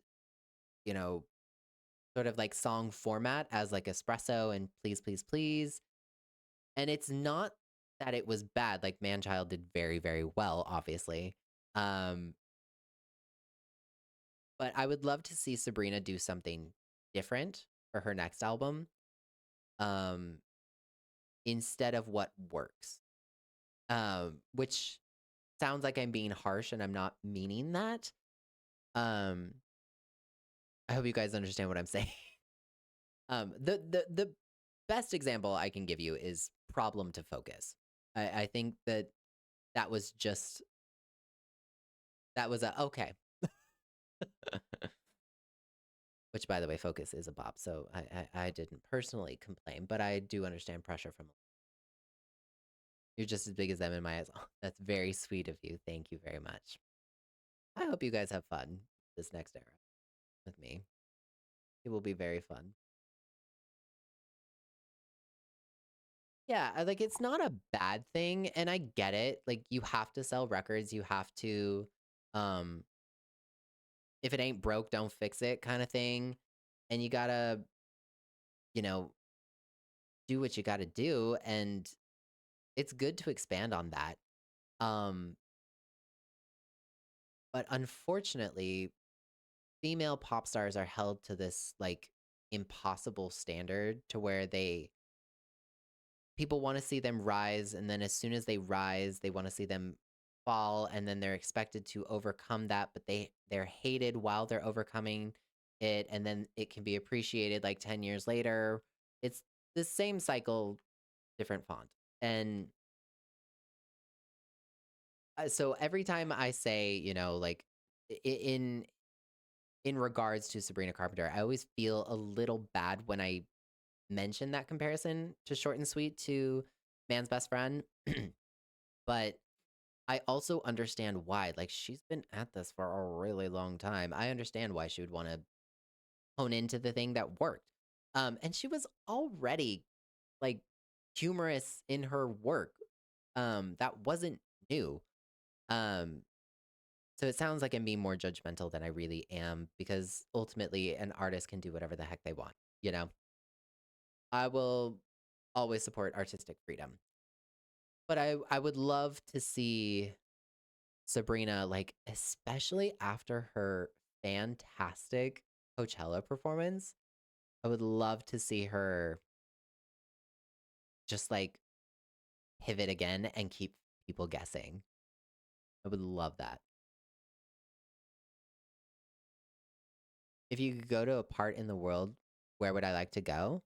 you know, sort of like song format as like Espresso and Please Please Please. And it's not that it was bad, like Manchild did very, very well, obviously. Um, but I would love to see Sabrina do something different for her next album. Um, instead of what works. Which sounds like I'm being harsh and I'm not meaning that. Um, I hope you guys understand what I'm saying. The best example I can give you is Problem to Focus. I think that was just that was a okay. Which, by the way, Focus is a bop, so I didn't personally complain, but I do understand pressure from. You're just as big as them in my eyes. Oh, that's very sweet of you. Thank you very much. I hope you guys have fun this next era with me. It will be very fun. Yeah, like it's not a bad thing, and I get it. Like you have to sell records, you have to um if it ain't broke, don't fix it kind of thing. And you gotta, you know, do what you gotta do. And it's good to expand on that. Um, but unfortunately, female pop stars are held to this like impossible standard to where people want to see them rise, and then as soon as they rise they want to see them fall, and then they're expected to overcome that, but they're hated while they're overcoming it, and then it can be appreciated like 10 years later. It's the same cycle, different font. And so every time I say, like in regards to Sabrina Carpenter, I always feel a little bad when I mention that comparison to Short and Sweet to Man's Best Friend. But I also understand why. Like, she's been at this for a really long time. I understand why she would want to hone into the thing that worked. And she was already like humorous in her work. That wasn't new. Um, so it sounds like I'm being more judgmental than I really am, because ultimately an artist can do whatever the heck they want, you know? I will always support artistic freedom. But I would love to see Sabrina, like, especially after her fantastic Coachella performance, I would love to see her just like pivot again and keep people guessing. I would love that. If you could go to a part in the world, where would I like to go?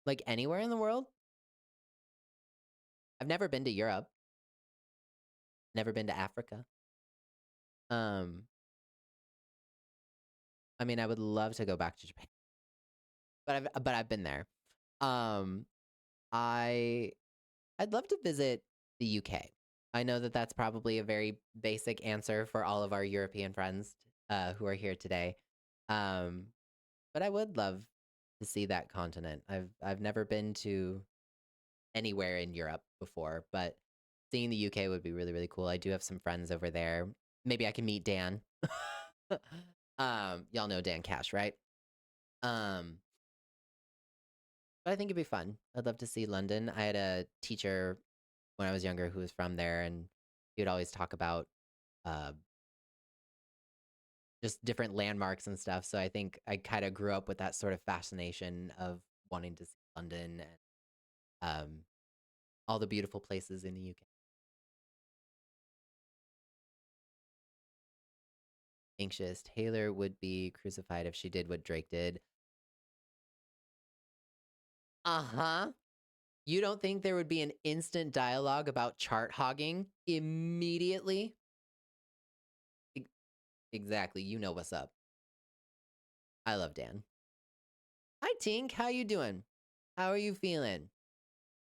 Like anywhere in the world? I've never been to Europe, never been to Africa. Um, I mean, I would love to go back to Japan, but I've been there. Um, I I'd love to visit the UK. I know that that's probably a very basic answer for all of our European friends who are here today. Um, but I would love to see that continent. I've never been to anywhere in Europe before, but seeing the UK would be really, really cool. I do have some friends over there. Maybe I can meet Dan. Y'all know Dan Cash, right? Um, but I think it'd be fun. I'd love to see London. I had a teacher when I was younger who was from there, and he would always talk about uh, just different landmarks and stuff. So I think I kind of grew up with that sort of fascination of wanting to see London and all the beautiful places in the UK. Anxious. Taylor would be crucified if she did what Drake did. Uh huh. You don't think there would be an instant dialogue about chart hogging immediately? E- exactly. You know what's up. I love Dan. Hi, Tink. How you doing? How are you feeling?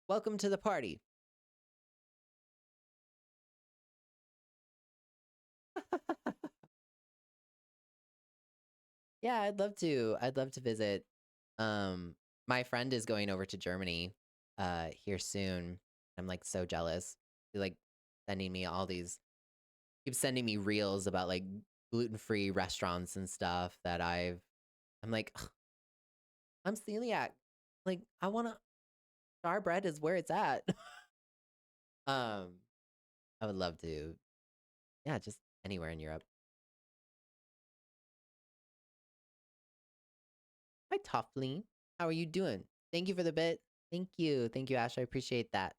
Welcome to the party. Yeah, I'd love to. I'd love to visit. Um, my friend is going over to Germany here soon. I'm like so jealous. He's like sending me all these keeps sending me reels about like gluten-free restaurants and stuff that I'm like, "Ugh, I'm celiac. Like I want to star bread is where it's at." um I would love to. Yeah, just anywhere in Europe. Hi Tofflee. How are you doing? Thank you for the bit. Thank you. Thank you, Ash. I appreciate that.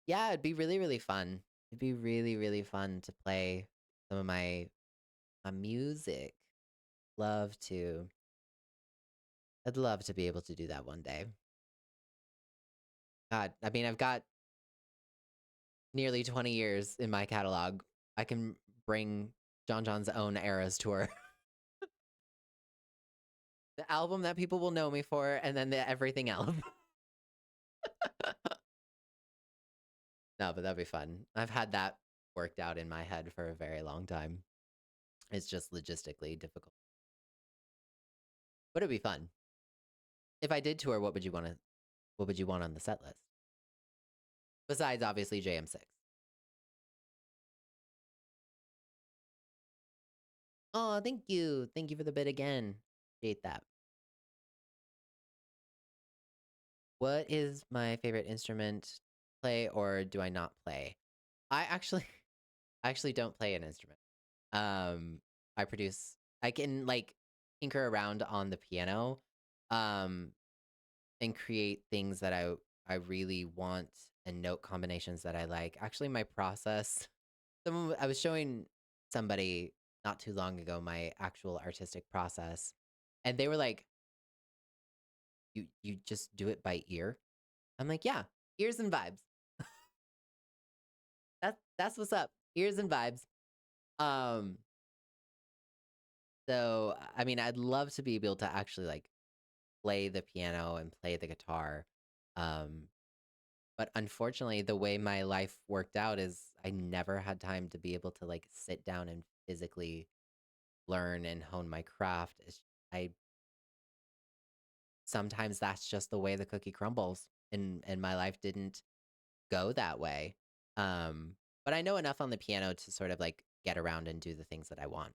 Yeah, it'd be really, really fun. It'd be really, really fun to play some of my music. Love to. I'd love to be able to do that one day. God, I mean, I've got nearly 20 years in my catalog. I can bring John John's own Eras tour. The album that people will know me for, and then everything else. No, but that'd be fun. I've had that worked out in my head for a very long time. It's just logistically difficult. But it'd be fun. If I did tour, what would you want on the set list? Besides obviously JM6. Oh, thank you. Thank you for the bit again. Appreciate that. What is my favorite instrument to play or do I not play? I actually I actually don't play an instrument. Um I produce I can like tinker around on the piano um and create things that I really want and note combinations that I like. Actually my process I was showing somebody not too long ago my actual artistic process and they were like you just do it by ear. I'm like, yeah, ears and vibes. That's what's up. Ears and vibes. Um, so I mean, I'd love to be able to actually like play the piano and play the guitar. Um, but unfortunately, the way my life worked out is I never had time to be able to like sit down and physically learn and hone my craft. I sometimes that's just the way the cookie crumbles, and my life didn't go that way. Um, but I know enough on the piano to sort of like get around and do the things that I want.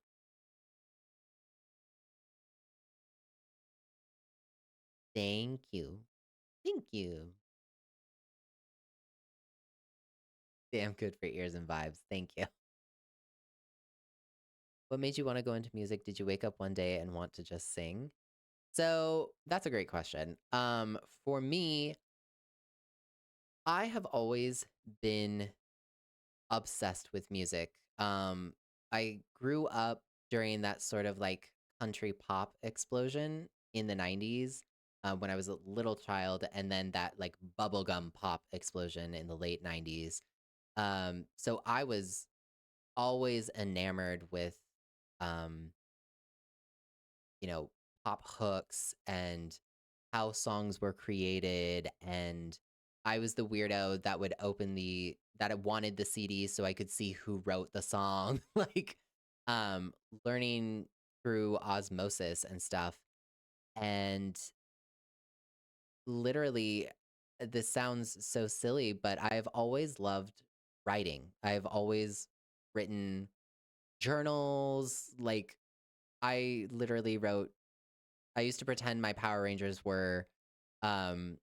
Thank you. Thank you. Damn good for ears and vibes. Thank you. What made you want to go into music? Did you wake up one day and want to just sing? So that's a great question. For me, I have always been obsessed with music. I grew up during that sort of like country pop explosion in the 90s when I was a little child, and then that like bubblegum pop explosion in the late 90s. So I was always enamored with, um, you know, pop hooks and how songs were created. And I was the weirdo that would that I wanted the CD so I could see who wrote the song. Like, um, learning through osmosis and stuff. And literally, this sounds so silly, but I've always loved writing. I've always written journals. Like, I literally wrote, I used to pretend my Power Rangers were um,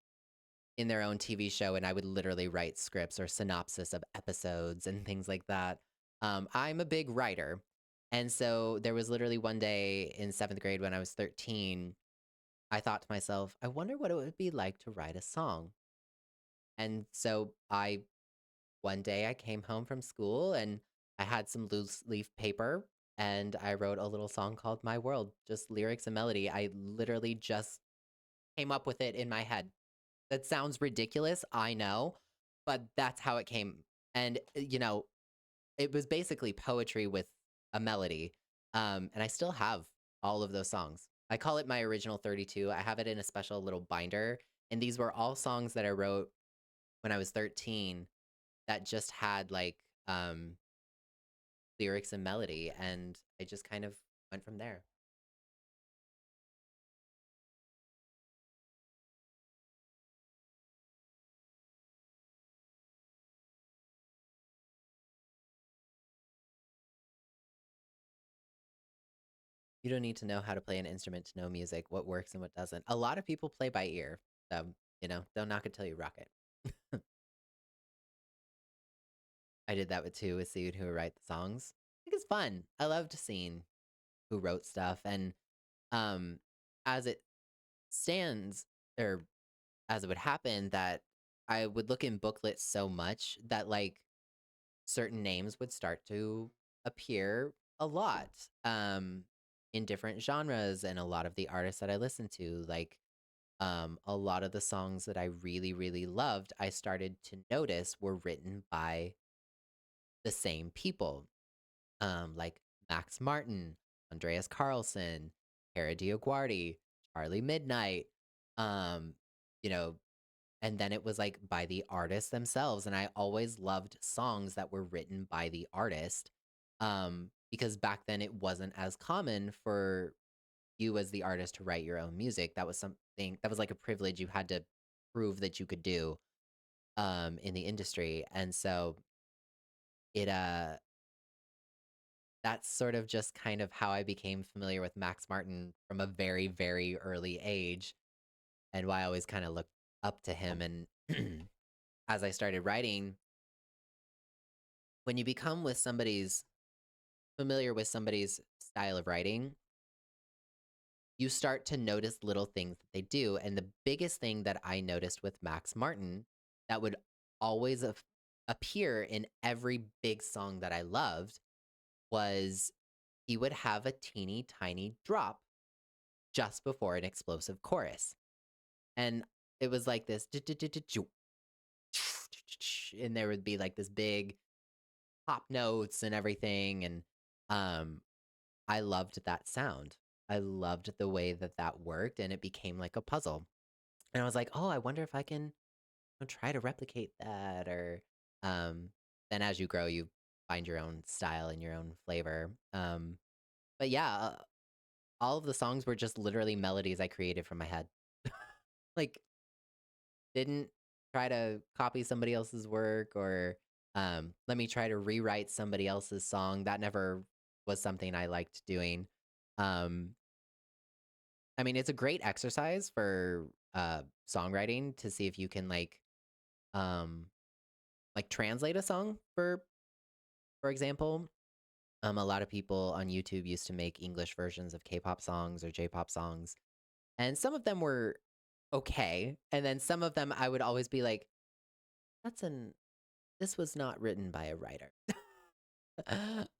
in their own TV show, and I would literally write scripts or synopsis of episodes and things like that. I'm a big writer. And so there was literally one day in seventh grade when I was 13, I thought to myself, I wonder what it would be like to write a song. And so one day I came home from school and I had some loose leaf paper and I wrote a little song called My World, just lyrics and melody. I literally just came up with it in my head. That sounds ridiculous, I know, but that's how it came. And, it was basically poetry with a melody. And I still have all of those songs. I call it my original 32. I have it in a special little binder. And these were all songs that I wrote when I was 13 that just had like lyrics and melody. And I just kind of went from there. You don't need to know how to play an instrument to know music, what works and what doesn't. A lot of people play by ear. So, don't knock it till you rock it. I did that with too, with seeing who would write the songs. I think it's fun. I loved seeing who wrote stuff. And um as it stands, or as it would happen, that I would look in booklets so much that like certain names would start to appear a lot in different genres, and a lot of the artists that I listened to, like a lot of the songs that I really, really loved, I started to notice were written by the same people, like Max Martin, Andreas Carlson, Kara DioGuardi, Charlie Midnight, um, you know, and then it was like by the artists themselves. And I always loved songs that were written by the artist, because back then it wasn't as common for you as the artist to write your own music. That was something that was like a privilege you had to prove that you could do in the industry. And so it that's sort of just kind of how I became familiar with Max Martin from a very, very early age, and why I always kind of looked up to him. And as I started writing, when you become with somebody's familiar with somebody's style of writing, you start to notice little things that they do. And the biggest thing that I noticed with Max Martin that would always appear in every big song that I loved was he would have a teeny tiny drop just before an explosive chorus. And it was like this, and there would be like this big pop notes and everything. And um, I loved that sound. I loved the way that that worked, and it became like a puzzle. And I was like, oh, I wonder if I can try to replicate that. Or um, then as you grow, you find your own style and your own flavor. But yeah, all of the songs were just literally melodies I created from my head. Like, didn't try to copy somebody else's work, or let me try to rewrite somebody else's song. That never was something I liked doing. Um, I mean, it's a great exercise for songwriting to see if you can um translate a song, for example. A lot of people on YouTube used to make English versions of K-pop songs or J-pop songs, and some of them were okay, and then some of them I would always be like, "That's an this was not written by a writer."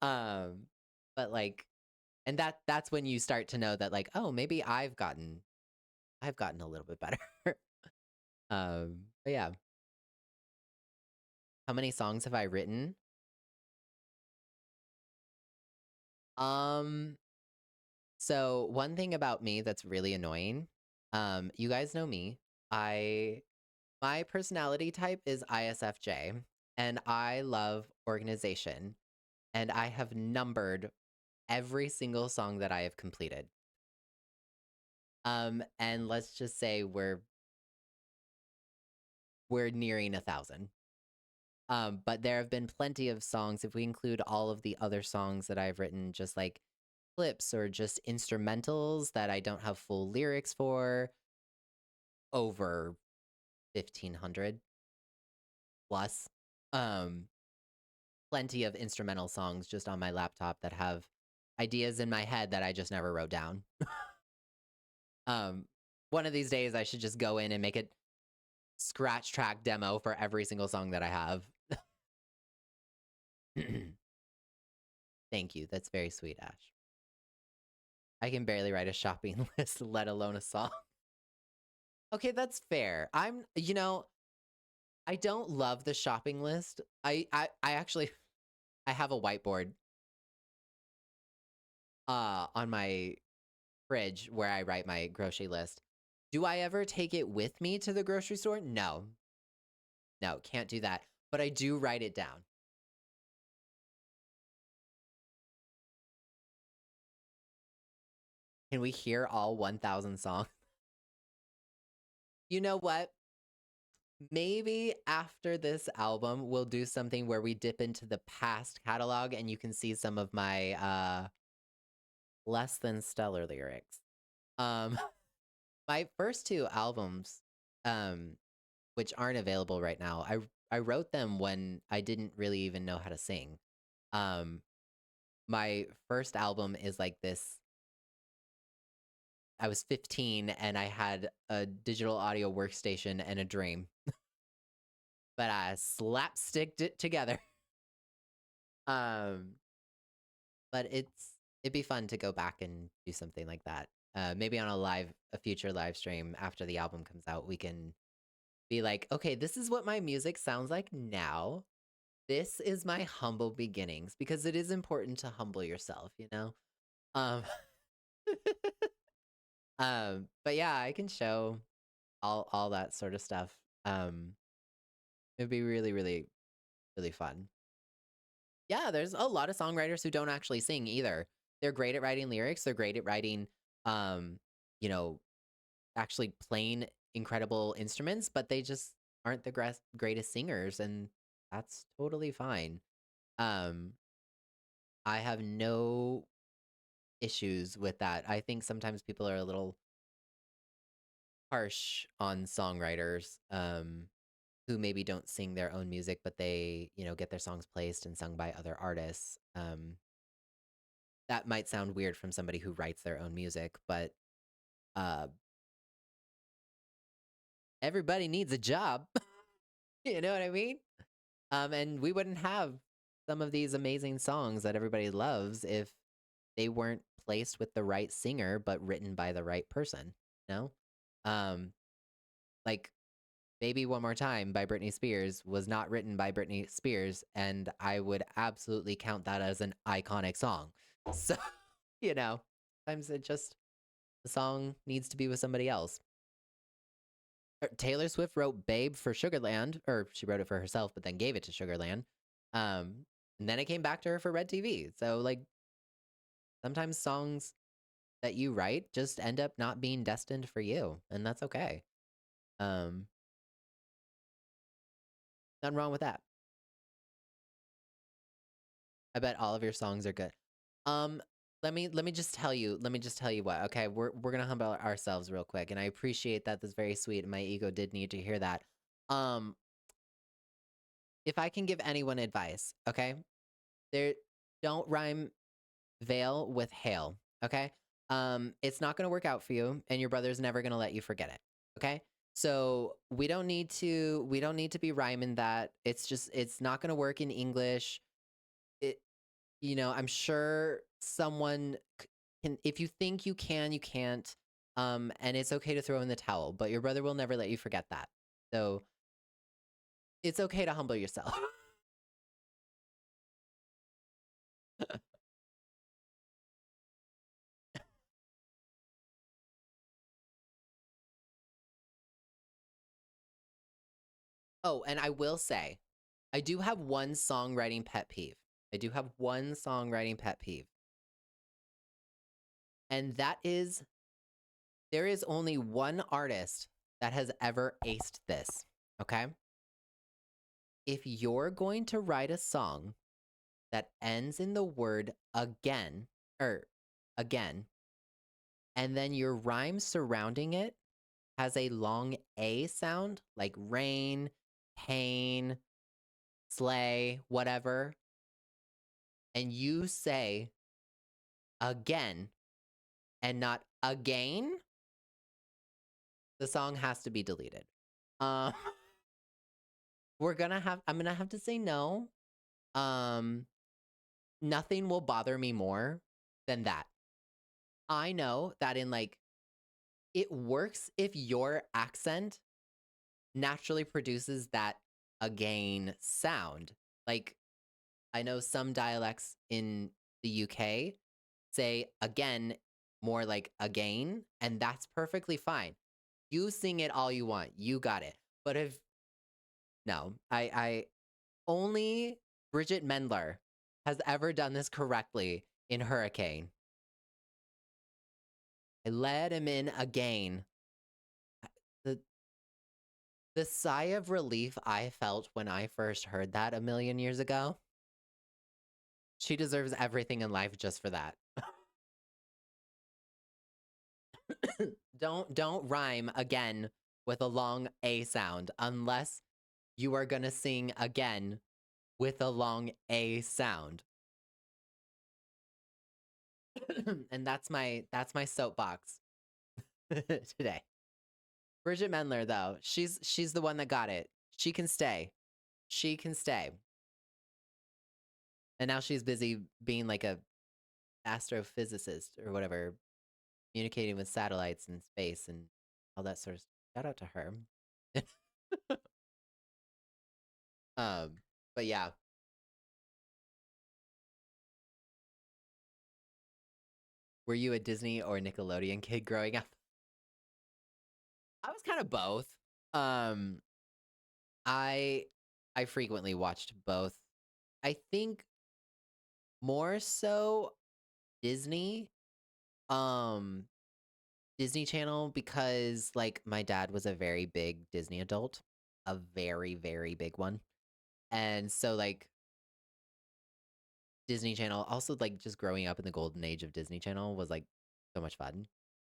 um, but like, and that's when you start to know that like, oh, maybe I've gotten a little bit better. But yeah, how many songs have I written? Um, so one thing about me that's really annoying, you guys know me. I My personality type is ISFJ, and I love organization, and I have numbered every single song that I have completed. And let's just say we're nearing 1,000. But there have been plenty of songs, if we include all of the other songs that I've written, just like clips or just instrumentals that I don't have full lyrics for, over 1,500 plus. Um, Plenty of instrumental songs just on my laptop that have ideas in my head that I just never wrote down. Um, One of these days I should just go in and make a scratch track demo for every single song that I have. Thank you. That's very sweet, Ash. I can barely write a shopping list, let alone a song. Okay, that's fair. I don't love the shopping list. I actually I have a whiteboard on my fridge where I write my grocery list. Do I ever take it with me to the grocery store? No. No, can't do that. But I do write it down. Can we hear all 1,000 songs? You know what? Maybe after this album, we'll do something where we dip into the past catalog and you can see some of my less than stellar lyrics. Um my first two albums, um, which aren't available right now, I wrote them when I didn't really even know how to sing. Um my first album is like this. I was 15 and I had a digital audio workstation and a dream, but I slapsticked it together. Um, but it'd be fun to go back and do something like that. Maybe on a future live stream after the album comes out, we can be like, okay, this is what my music sounds like now. This is my humble beginnings because it is important to humble yourself, you know? Um, but yeah, I can show all that sort of stuff. Um, It'd be really, really, really fun. Yeah, there's a lot of songwriters who don't actually sing either. They're great at writing lyrics. They're great at writing, um, you know, actually playing incredible instruments, but they just aren't the greatest singers, and that's totally fine. Um, I have no issues with that. I think sometimes people are a little harsh on songwriters, who maybe don't sing their own music, but they, get their songs placed and sung by other artists. That might sound weird from somebody who writes their own music, but uh, everybody needs a job. You know what I mean? And we wouldn't have some of these amazing songs that everybody loves if they weren't placed with the right singer, but written by the right person. You know? Um, like Baby One More Time by Britney Spears was not written by Britney Spears, and I would absolutely count that as an iconic song. So, you know, sometimes the song needs to be with somebody else. Taylor Swift wrote Babe for Sugarland, or she wrote it for herself, but then gave it to Sugarland. And then it came back to her for Red TV. So, like, sometimes songs that you write just end up not being destined for you, and that's okay. Um, Nothing wrong with that. I bet all of your songs are good. Um, let me just tell you. Let me just tell you what. Okay, we're gonna humble ourselves real quick, and I appreciate that. That's very sweet, and my ego did need to hear that. Um, if I can give anyone advice, okay, there, don't rhyme veil with hail. Okay, it's not gonna work out for you, and your brother's never gonna let you forget it. Okay. So we don't need to be rhyming that. It's not gonna work in English. It I'm sure someone can, if you think you can, you can't. And it's okay to throw in the towel, but your brother will never let you forget that. So it's okay to humble yourself. Oh, and I will say, I do have one songwriting pet peeve. I do have one songwriting pet peeve. And there is only one artist that has ever aced this, okay? If you're going to write a song that ends in the word again, or again, and then your rhyme surrounding it has a long A sound, like rain, pain, slay, whatever, and you say again and not again, the song has to be deleted. Um, I'm gonna have to say no. Um, Nothing will bother me more than that. I know that it works if your accent naturally produces that again sound. Like, I know some dialects in the UK say again more like again, and that's perfectly fine. You sing it all you want. You got it. But if no, I only Bridget Mendler has ever done this correctly in Hurricane. I let him in again. The the sigh of relief I felt when I first heard that a million years ago. She deserves everything in life just for that. Don't rhyme again with a long A sound unless you are gonna sing again with a long A sound. And that's my soapbox today. Bridget Mendler, though, she's the one that got it. She can stay. She can stay. And now she's busy being like a astrophysicist or whatever, communicating with satellites in space and all that sort of stuff. Shout out to her. um, but yeah. Were you a Disney or Nickelodeon kid growing up? I was kind of both. Um, I I frequently watched both. I think more so Disney. Um, Disney Channel because like my dad was a very big Disney adult, a very very big one. And so like Disney Channel also like just growing up in the golden age of Disney Channel was like so much fun.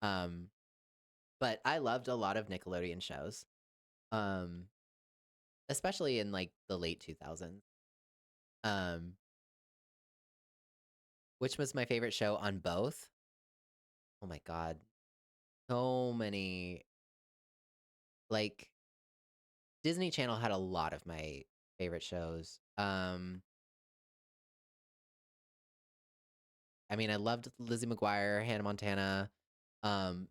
Um but I loved a lot of Nickelodeon shows. Um Especially in like the late 2000s. Um which was my favorite show on both? Oh my god. So many like Disney Channel had a lot of my favorite shows. I mean, I loved Lizzie McGuire, Hannah Montana. Um,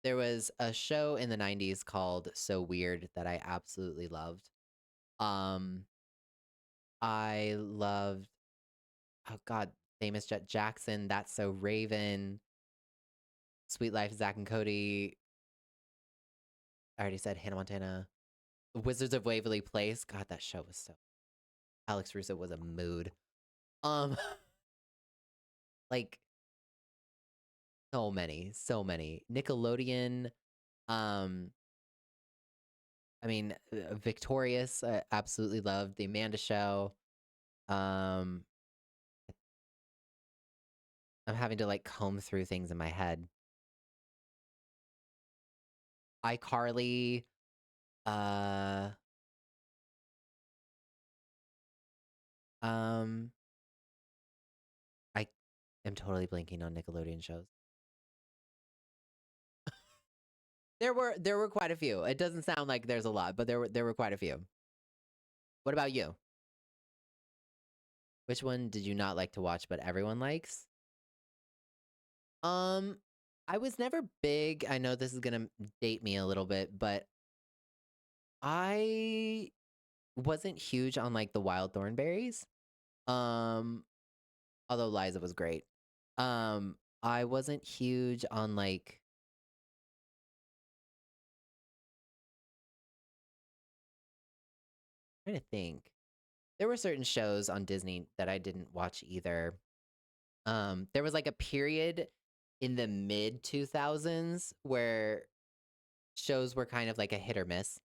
there was a show in the 90s called So Weird that I absolutely loved. Um, I loved, oh God, Famous Jet Jackson, That's So Raven, Sweet Life, Zach and Cody. I already said Hannah Montana. Wizards of Waverly Place. God, that show was so. Alex Russo was a mood. Um, like so many, so many. Nickelodeon. Um, I mean, Victorious, I absolutely loved the Amanda Show. Um, I'm having to like comb through things in my head. iCarly, uh, um, I am totally blanking on Nickelodeon shows. There were quite a few. It doesn't sound like there's a lot, but there were quite a few. What about you? Which one did you not like to watch, but everyone likes? Um, I was never big. I know this is gonna date me a little bit, but I wasn't huge on like the Wild Thornberries. Um, Although Liza was great. I wasn't huge on like trying to think. There were certain shows on Disney that I didn't watch either. There was like a period in the mid 2000s where shows were kind of like a hit or miss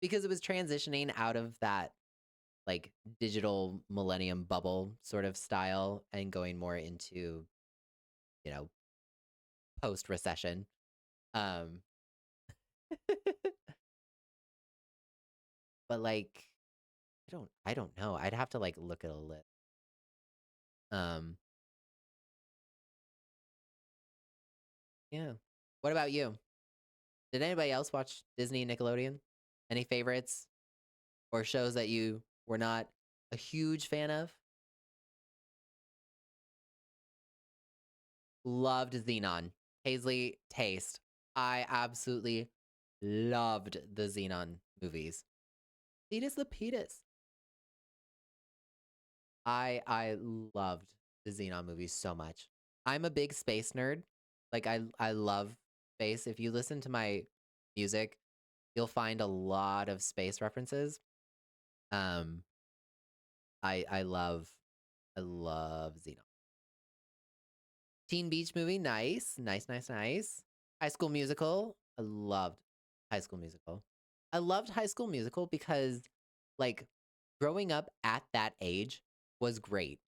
because it was transitioning out of that like digital millennium bubble sort of style and going more into, you know, post recession. Um but like I don't know. I'd have to like look at a list. Um yeah. What about you? Did anybody else watch Disney and Nickelodeon? Any favorites or shows that you were not a huge fan of? Loved Xenon. Paisley Taste. I absolutely loved the Xenon movies. Cletus Lapidus. I loved the Xenon movies so much. I'm a big space nerd. Like I love space. If you listen to my music, you'll find a lot of space references. Um I love Xenon. Teen Beach Movie, nice. Nice, nice, nice. High School Musical, I loved High School Musical. I loved High School Musical because, like, growing up at that age was great.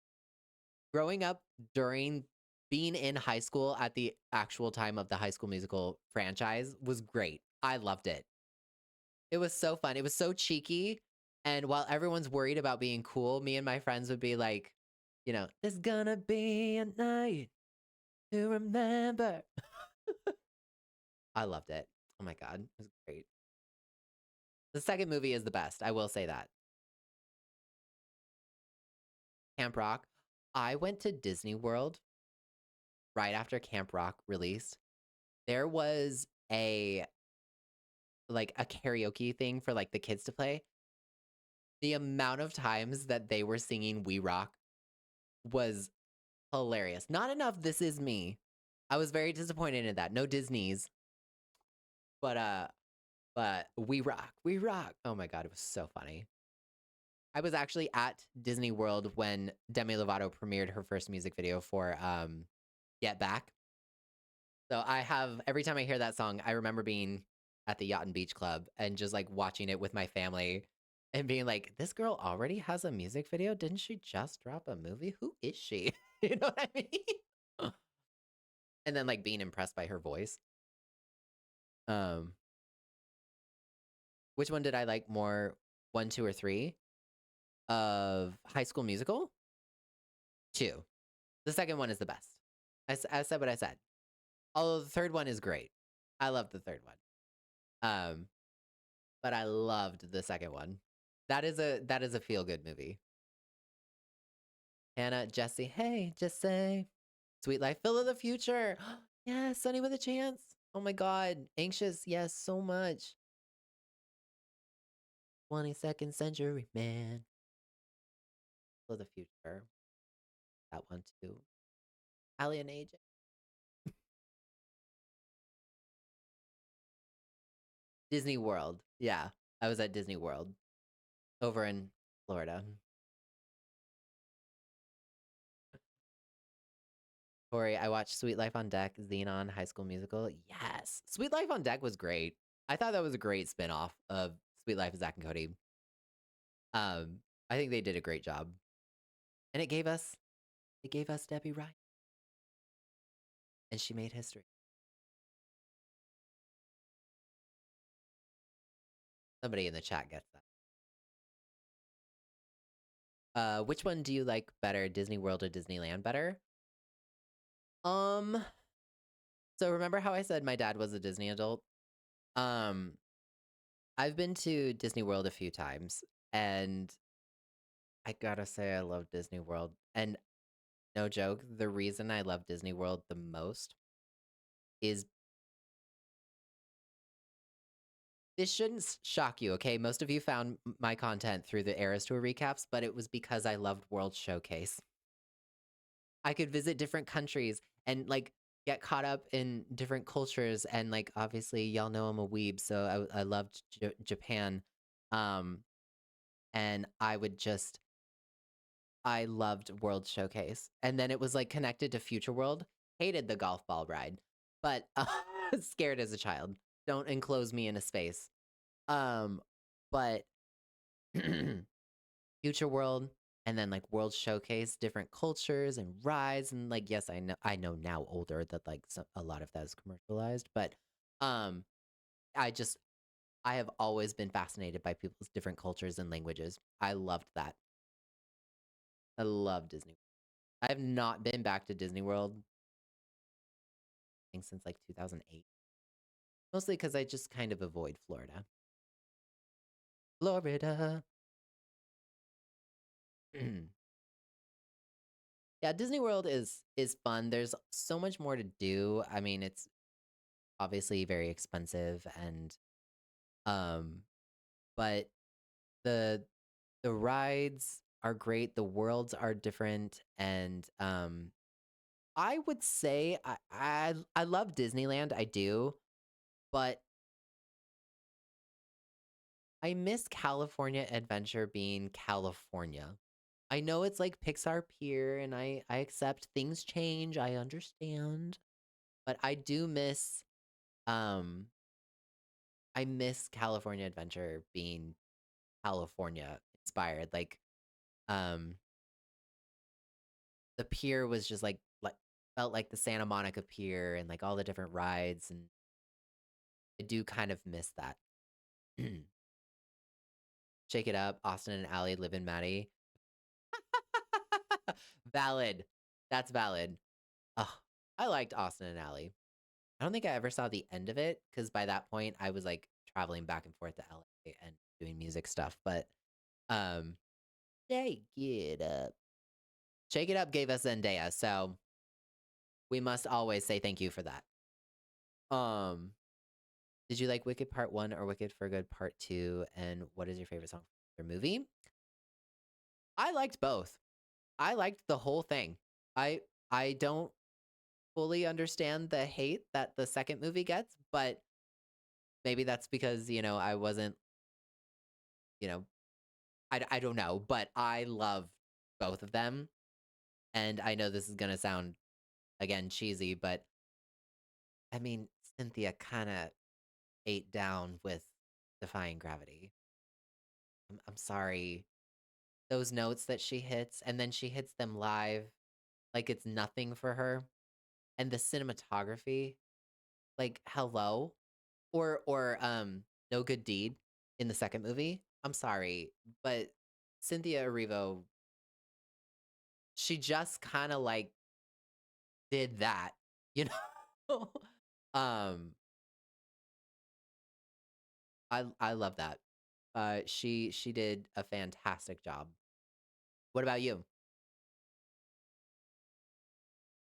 Growing up during being in high school at the actual time of the High School Musical franchise was great. I loved it. It was so fun. It was so cheeky. And while everyone's worried about being cool, me and my friends would be like, there's gonna be a night to remember. I loved it. Oh my god, it was great. The second movie is the best. I will say that. Camp Rock. I went to Disney World right after Camp Rock released. There was a karaoke thing for like the kids to play. The amount of times that they were singing We Rock was hilarious. Not enough This Is Me. I was very disappointed in that. No Disney's, but We Rock, We Rock. Oh my god, it was so funny. I was actually at Disney World when Demi Lovato premiered her first music video for Get Back. So I have every time I hear that song, I remember being at the Yacht and Beach Club and just like watching it with my family and being like, this girl already has a music video? Didn't she just drop a movie? Who is she? You know what I mean? And then like being impressed by her voice. Um, which one did I like more? One, two, or three of High School Musical? Two. The second one is the best. I said what I said. Although the third one is great. I love the third one. Um, but I loved the second one. That is a feel good movie. Hannah, Jesse, hey, just say, Sweet Life, Phil of the Future. Yeah, Sunny with a Chance. Oh my god, Anxious, yes, so much. 22nd Century Man. Phil of the Future. That one too. Alien Age. Disney World. Yeah, I was at Disney World over in Florida. Corey, I watched Sweet Life on Deck, Xenon, High School Musical. Yes. Sweet Life on Deck was great. I thought that was a great spinoff of Sweet Life of Zach and Cody. Um, I think they did a great job. And it gave us Debbie Ryan. And she made history. Somebody in the chat gets that. Which one do you like better, Disney World or Disneyland better? Um, so remember how I said my dad was a Disney adult? Um, I've been to Disney World a few times, and I gotta say I love Disney World. And no joke, the reason I love Disney World the most is this shouldn't shock you, okay? Most of you found my content through the Eras Tour recaps, but it was because I loved World Showcase. I could visit different countries and like get caught up in different cultures, and like obviously y'all know I'm a weeb, so I loved Japan. Um, and I loved World Showcase, and then it was like connected to Future World. hated the golf ball ride, but scared as a child. Don't enclose me in a space. Um, but Future World and then like World Showcase, different cultures and rides, and like yes, I know now older that like a lot of that is commercialized, but um I just I have always been fascinated by people's different cultures and languages. I loved that. I love Disney. I have not been back to Disney World, I think, since like 2008. Mostly because I just kind of avoid Florida. Florida. Yeah, Disney World is fun. There's so much more to do. I mean, it's obviously very expensive and um but the the rides are great, the worlds are different, and I would say I love Disneyland, I do, but I miss California Adventure being California. I know it's like Pixar Pier, and I accept things change, I understand, but um I miss California Adventure being California inspired. Like, um, the pier was just like felt like the Santa Monica Pier and like all the different rides, and I do kind of miss that. Shake It Up, Austin and Ally, Live and Maddie. Valid. That's valid. Oh, I liked Austin and Ally. I don't think I ever saw the end of it because by that point I was like traveling back and forth to LA and doing music stuff. But um, shake it up. Shake It Up gave us Zendaya, so we must always say thank you for that. Um, did you like Wicked Part 1 or Wicked for Good Part 2? And what is your favorite song from your movie? I liked both. I liked the whole thing. I I don't fully understand the hate that the second movie gets, but maybe that's because, I wasn't, you know, I don't know, but I love both of them. And I know this is going to sound again cheesy, but I mean, Cynthia kind of ate down with Defying Gravity. I'm sorry. Those notes that she hits and then she hits them live like it's nothing for her. And the cinematography, like hello. Or No Good Deed in the second movie. I'm sorry, but Cynthia Erivo, she just kind of like did that, you know? um I love that. She did a fantastic job. What about you?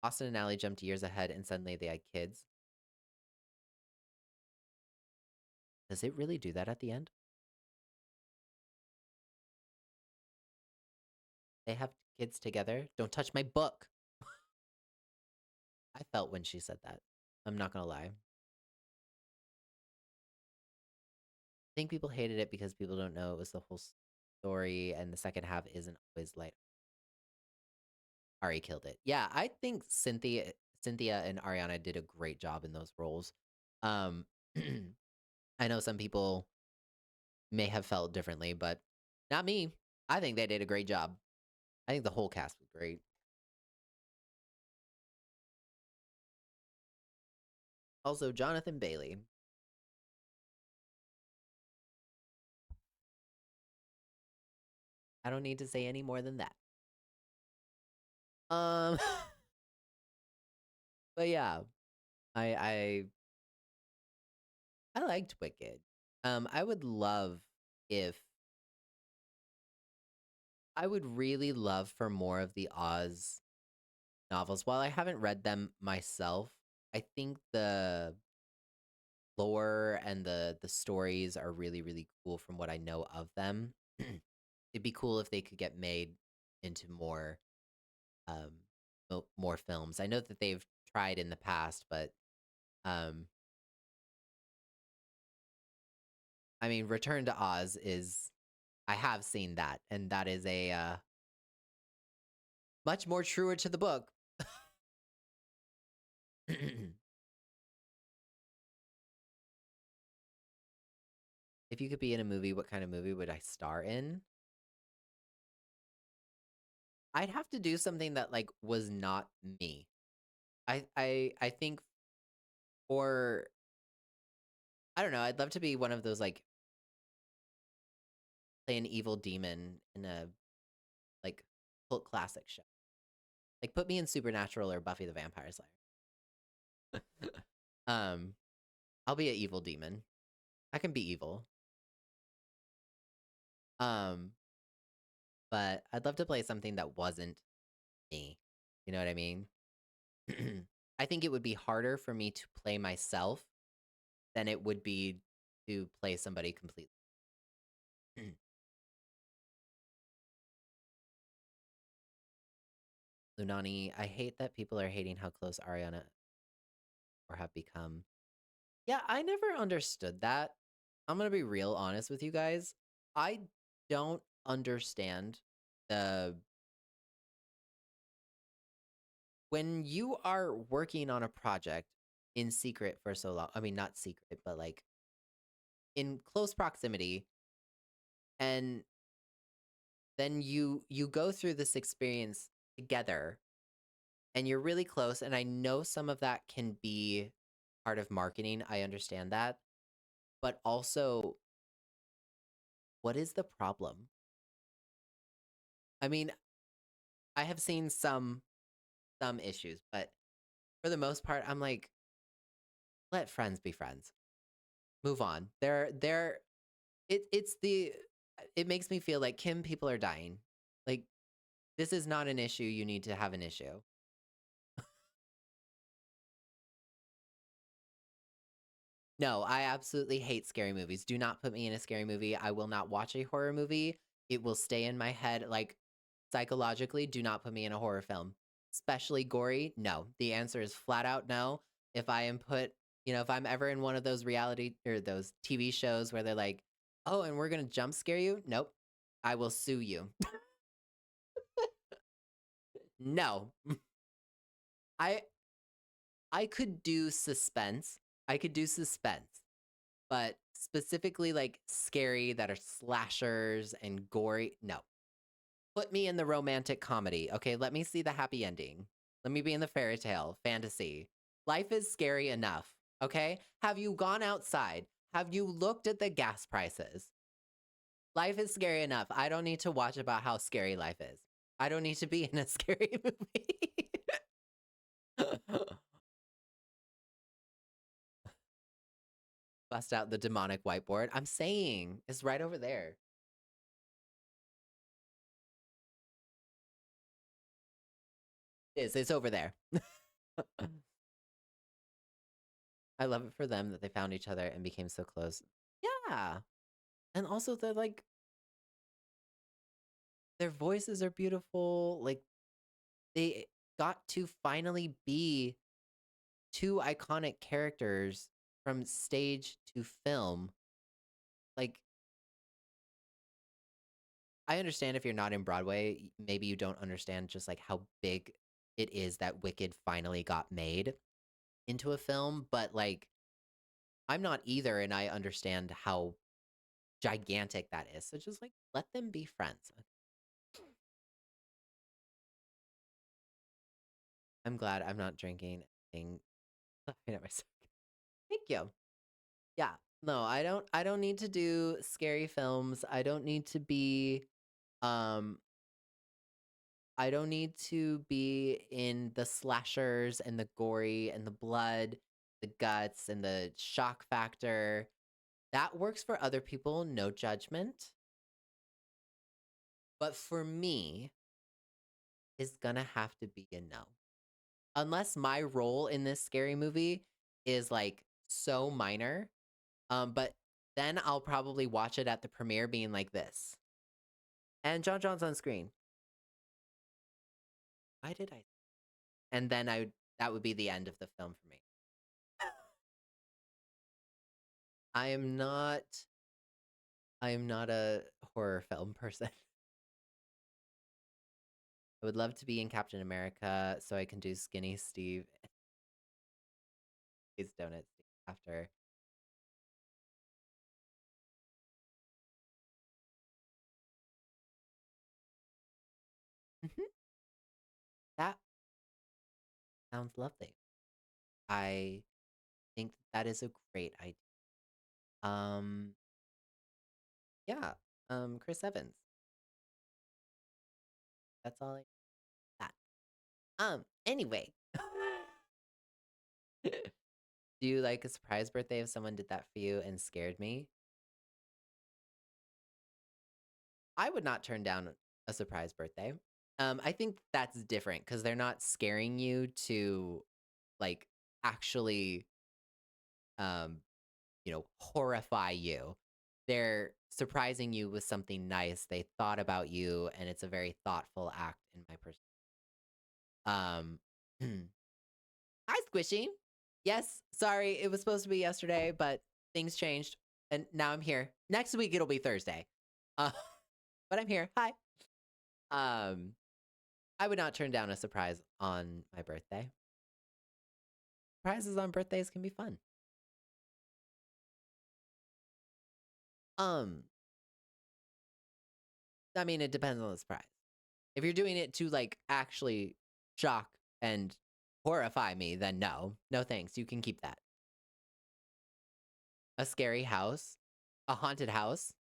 Austin and Ally jumped years ahead and suddenly they had kids. Does it really do that at the end? They have kids together? Don't touch my book. I felt when she said that. I'm not gonna lie. I think people hated it because people don't know it was the whole story, and the second half isn't always like Ari killed it. Yeah, I think Cynthia and Ariana did a great job in those roles. Um, I know some people may have felt differently, but not me. I think they did a great job. I think the whole cast was great. Also, Jonathan Bailey. I don't need to say any more than that. Um, but yeah, I I I liked Wicked. I would love if I would really love for more of the Oz novels. While I haven't read them myself, I think the lore and the stories are really really cool from what I know of them. It'd be cool if they could get made into more um more films. I know that they've tried in the past, but um I mean Return to Oz is I have seen that, and that is a much more truer to the book. If you could be in a movie, what kind of movie would I star in? I'd have to do something that like was not me. I think for I don't know, I'd love to be one of those like play an evil demon in a like cult classic show. Like put me in Supernatural or Buffy the Vampire Slayer. um I'll be an evil demon. I can be evil. Um but I'd love to play something that wasn't me. You know what I mean? I think it would be harder for me to play myself than it would be to play somebody completely. Lunani, I hate that people are hating how close Ariana or have become. Yeah, I never understood that. I'm gonna be real honest with you guys. I don't understand the when you are working on a project in secret for so long. I mean, not secret, but like in close proximity, and then you go through this experience together and you're really close, and I know some of that can be part of marketing. I understand that. But also, what is the problem? I mean, I have seen some issues, but for the most part, I'm like, let friends be friends. Move on. It makes me feel like Kim people are dying. Like this is not an issue you need to have an issue. No, I absolutely hate scary movies. Do not put me in a scary movie. I will not watch a horror movie. It will stay in my head like psychologically. Do not put me in a horror film. Especially gory. No. The answer is flat out no. If I am put, if I'm ever in one of those reality or those TV shows where they're like, "Oh, and we're going to jump scare you." Nope. I will sue you. No. I I could do suspense. I could do suspense. But specifically like scary that are slashers and gory, no. Put me in the romantic comedy. Okay, let me see the happy ending. Let me be in the fairy tale, fantasy. Life is scary enough. Okay? Have you gone outside? Have you looked at the gas prices? Life is scary enough. I don't need to watch about how scary life is. I don't need to be in a scary movie. Bust out the demonic whiteboard. I'm saying it's right over there. It's over there. I love it for them that they found each other and became so close. Yeah. And also they're like their voices are beautiful. Like they got to finally be two iconic characters from stage to film. Like I understand if you're not in Broadway, maybe you don't understand just like how big it is that Wicked finally got made into a film, but like I'm not either and I understand how gigantic that is. So just like let them be friends. I'm glad I'm not drinking anything. At myself. Thank you. Yeah. No, I don't need to do scary films. Um I don't need to be in the slashers and the gory and the blood, the guts and the shock factor. That works for other people, no judgment. But for me, is gonna have to be a no. Unless my role in this scary movie is like so minor. But then I'll probably watch it at the premiere being like this. And John John's on screen. Why did I? And then that would be the end of the film for me. I am not I am not a horror film person. I would love to be in Captain America so I can do Skinny Steve. Please don't it after. sounds lovely. I think that is a great idea. Um, yeah. Chris Evans. That's all I got. Anyway. Do you like a surprise birthday if someone did that for you and scared me? I would not turn down a surprise birthday. I think that's different because they're not scaring you to like actually um, horrify you. They're surprising you with something nice. They thought about you and it's a very thoughtful act in my person. Um Hi Squishy. Yes, sorry, it was supposed to be yesterday, but things changed and now I'm here. Next week it'll be Thursday. Uh but I'm here. Hi. Um I would not turn down a surprise on my birthday. Surprises on birthdays can be fun. Um, I mean, it depends on the surprise. If you're doing it to like actually shock and horrify me, then no. No thanks. You can keep that. A scary house, a haunted house.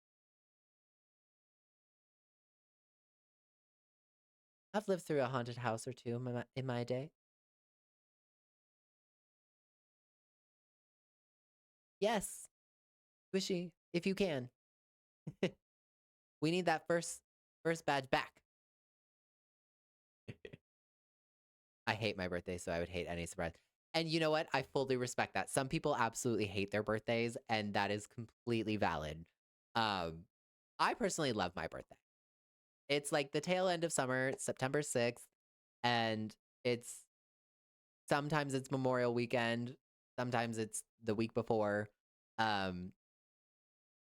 I've lived through a haunted house or two in my day. Yes, Wishy, if you can. We need that first badge back. I hate my birthday, so I would hate any surprise. And you know what? I fully respect that. Some people absolutely hate their birthdays, and that is completely valid. Um, I personally love my birthday. It's like the tail end of summer, it's September 6th, and it's sometimes it's Memorial Weekend, sometimes it's the week before. Um,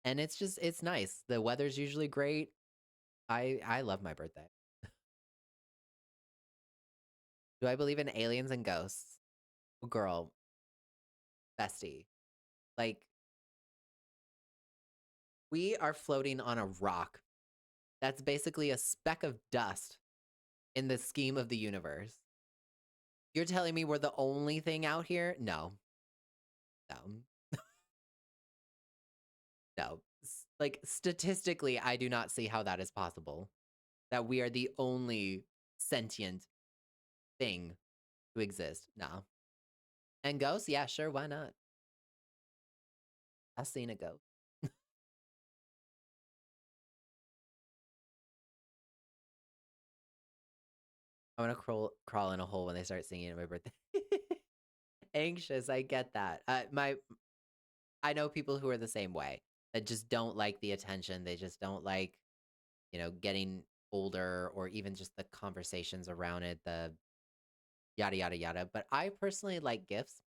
and it's nice. The weather's usually great. I love my birthday. Do I believe in aliens and ghosts? Girl, bestie. Like we are floating on a rock. That's basically a speck of dust in the scheme of the universe. You're telling me we're the only thing out here? No. No. No. Like statistically, I do not see how that is possible. That we are the only sentient thing to exist. No. And ghosts? Yeah, sure, why not? I've seen a ghost. I want to crawl in a hole when they start singing at my birthday. Anxious, I get that. I know people who are the same way that just don't like the attention. They just don't like, getting older or even just the conversations around it, the yada yada yada. But I personally like gifts.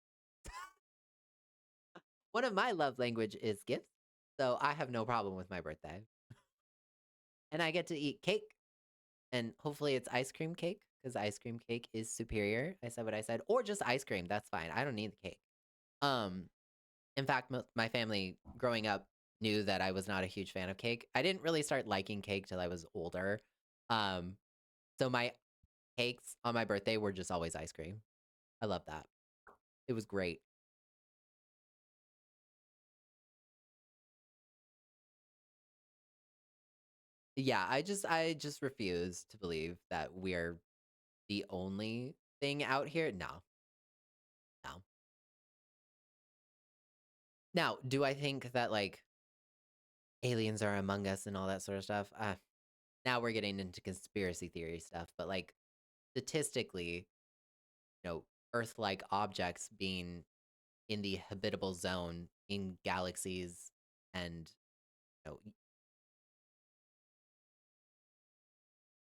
One of my love language is gifts. So I have no problem with my birthday. And I get to eat cake and hopefully it's ice cream cake because ice cream cake is superior. I said what I said, or just ice cream. That's fine. I don't need the cake. Um, in fact, my family growing up knew that I was not a huge fan of cake. I didn't really start liking cake till I was older. Um, so my cakes on my birthday were just always ice cream. I love that. It was great. Yeah, I just refuse to believe that we're the only thing out here. No, no. Now, do I think that like aliens are among us and all that sort of stuff? Now we're getting into conspiracy theory stuff, but like statistically, Earth-like objects being in the habitable zone in galaxies and you know,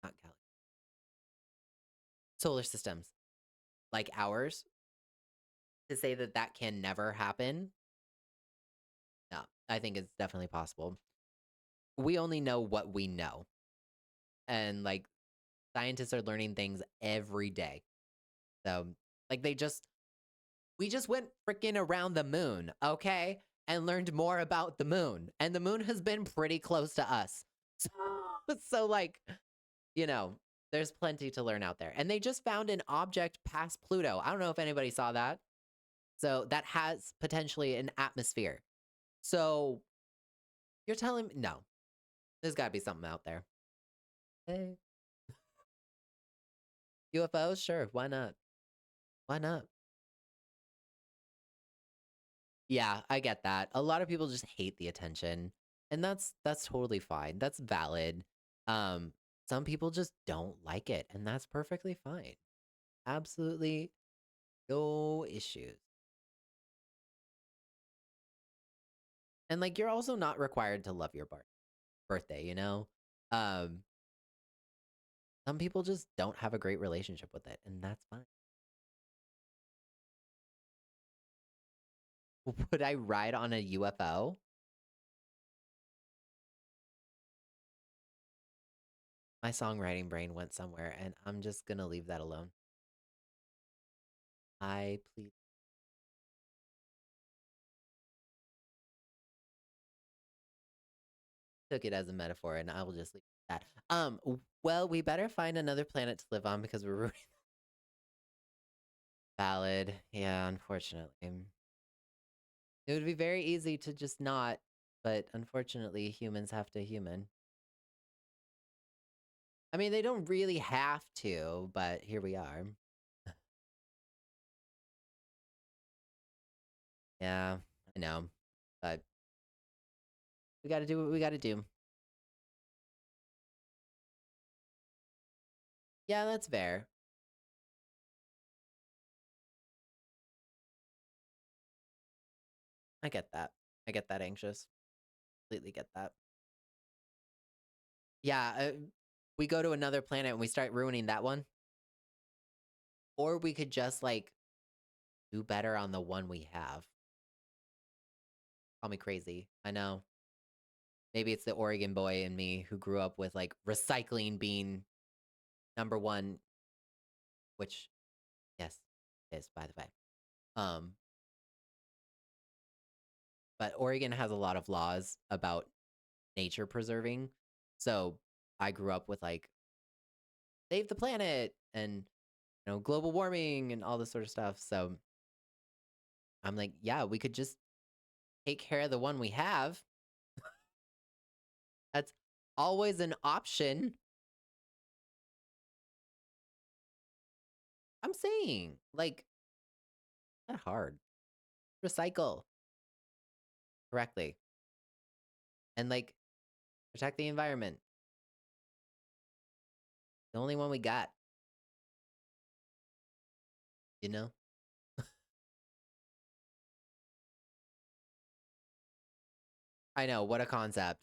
not galaxies, solar systems like ours, to say that that can never happen, no, I think it's definitely possible. We only know what we know, and like scientists are learning things every day. So, like we just went freaking around the moon, okay? And learned more about the moon. And the moon has been pretty close to us. So, so like, you know, There's plenty to learn out there. And they just found an object past Pluto. I don't know if anybody saw that. So that has potentially an atmosphere. So you're telling me no, there's got to be something out there. Hey, UFOs, sure, why not? Why not? Yeah, I get that. A lot of people just hate the attention, and that's totally fine. That's valid. Um, some people just don't like it, and that's perfectly fine. Absolutely no issues. And like you're also not required to love your birthday, you know? Um, some people just don't have a great relationship with it, and that's fine. Would I ride on a UFO? My songwriting brain went somewhere, and I'm just gonna leave that alone. I please took it as a metaphor, and I will just leave it at that. Well, we better find another planet to live on because we're ruining valid. Yeah, unfortunately. It would be very easy to just not, but unfortunately, humans have to human. I mean, they don't really have to, but here we are. Yeah, I know. But we gotta do what we gotta do. Yeah, that's fair. I get that. I get that anxious. Completely get that. Yeah, we go to another planet and we start ruining that one. Or we could just like do better on the one we have. Call me crazy. I know. Maybe it's the Oregon boy in me who grew up with like recycling being number one, which yes, is by the way. Um, but Oregon has a lot of laws about nature preserving. So I grew up with like save the planet and global warming and all this sort of stuff. So I'm like, yeah, we could just take care of the one we have. That's always an option. I'm saying, like, not hard. Recycle correctly and like protect the environment. The only one we got, you know? I know, what a concept.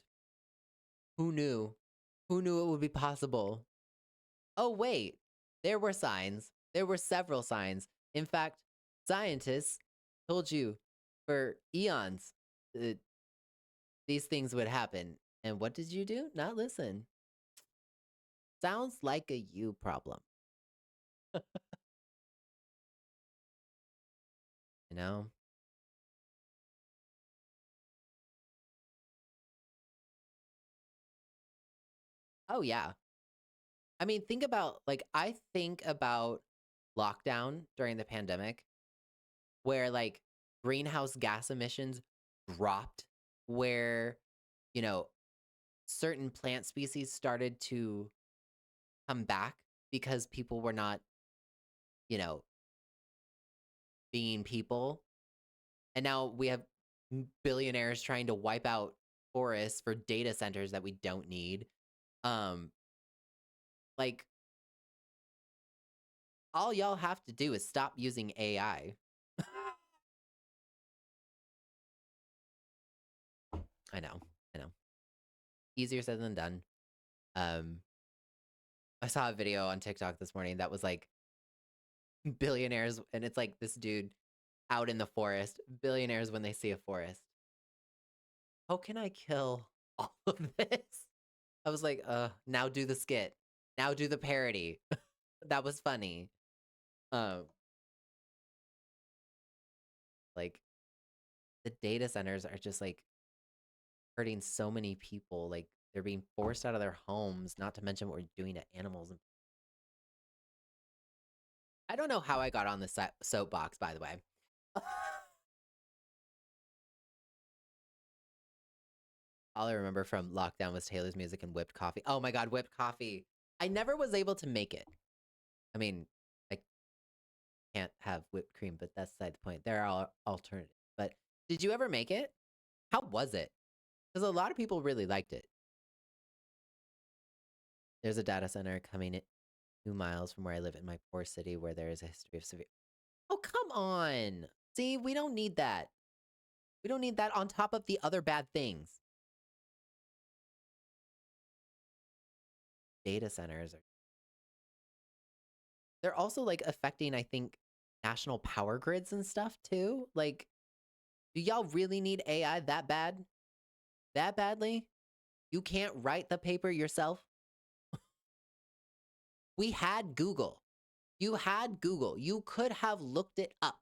Who knew? Who knew it would be possible? Oh, wait. There were signs. There were several signs. In fact, scientists told you for eons that these things would happen. And what did you do? Not listen. Sounds like a you problem, you know? Oh, yeah. I mean, think about, like, I think about lockdown during the pandemic where, like, greenhouse gas emissions dropped, where, you know, certain plant species started to come back because people were not, you know, being people. And now we have billionaires trying to wipe out forests for data centers that we don't need. Um, like, all y'all have to do is stop using AI. I know, I know. Easier said than done. Um, I saw a video on TikTok this morning that was like billionaires, and it's like this dude out in the forest. Billionaires when they see a forest. How can I kill all of this? I was like, now do the skit. Now do the parody. That was funny. Um, like the data centers are just like hurting so many people. Like they're being forced out of their homes, not to mention what we're doing to animals. I don't know how I got on the soapbox, by the way. All I remember from lockdown was Taylor's music and whipped coffee. Oh my god, whipped coffee. I never was able to make it. I mean, I can't have whipped cream, but that's beside the point. There are alternatives. But did you ever make it? How was it? Because a lot of people really liked it. There's a data center coming in 2 miles from where I live in my poor city where there is a history of severe. Oh, come on. See, we don't need that. We don't need that on top of the other bad things. Data centers are. They're also like affecting, I think, national power grids and stuff too. Like, do y'all really need AI that bad? That badly? You can't write the paper yourself? We had Google. You had Google. You could have looked it up.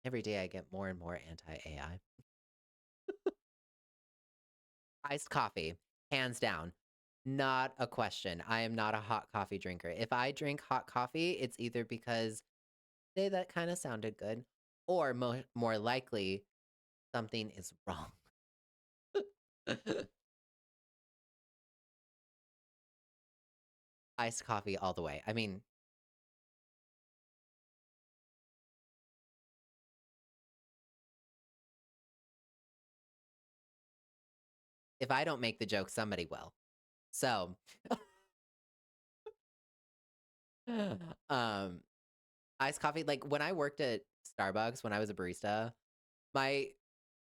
Every day I get more and more anti-AI. Iced coffee, hands down. Not a question. I am not a hot coffee drinker. If I drink hot coffee, it's either because, say, that kind of sounded good, or more likely, something is wrong. Iced coffee all the way. I mean, if I don't make the joke, somebody will. So, um, iced coffee, like when I worked at Starbucks when I was a barista, my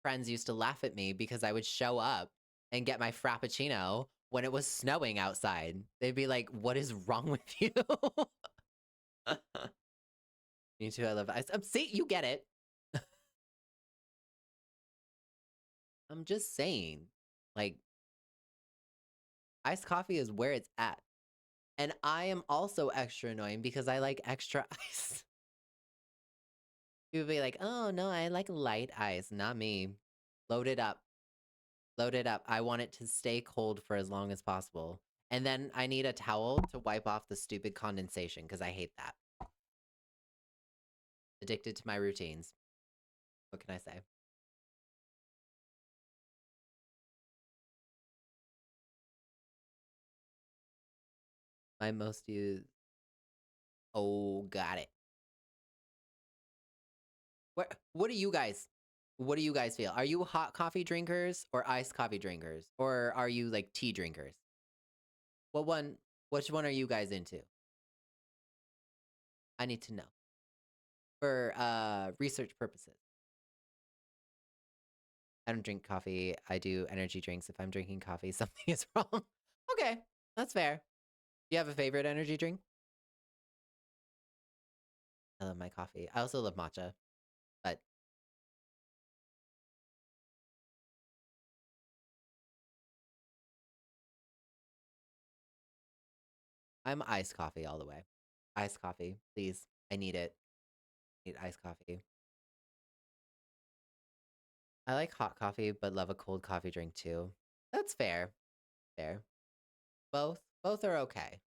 friends used to laugh at me because I would show up and get my frappuccino when it was snowing outside. They'd be like, "What is wrong with you?" Me too. I love ice. See, you get it. I'm just saying, like, iced coffee is where it's at. And I am also extra annoying because I like extra ice. People be like, "Oh no, I like light ice." Not me. Load it up. Load it up. I want it to stay cold for as long as possible. And then I need a towel to wipe off the stupid condensation because I hate that. Addicted to my routines. What can I say? My most used. Oh, got it. What do you guys? What do you guys feel? Are you hot coffee drinkers or iced coffee drinkers, or are you like tea drinkers? What one? Which one are you guys into? I need to know for research purposes. I don't drink coffee. I do energy drinks. If I'm drinking coffee, something is wrong. Okay, that's fair. Do you have a favorite energy drink? I love my coffee. I also love matcha, but I'm iced coffee all the way. Iced coffee, please. I need it. I need iced coffee. I like hot coffee, but love a cold coffee drink too. That's fair. Fair. Both are okay.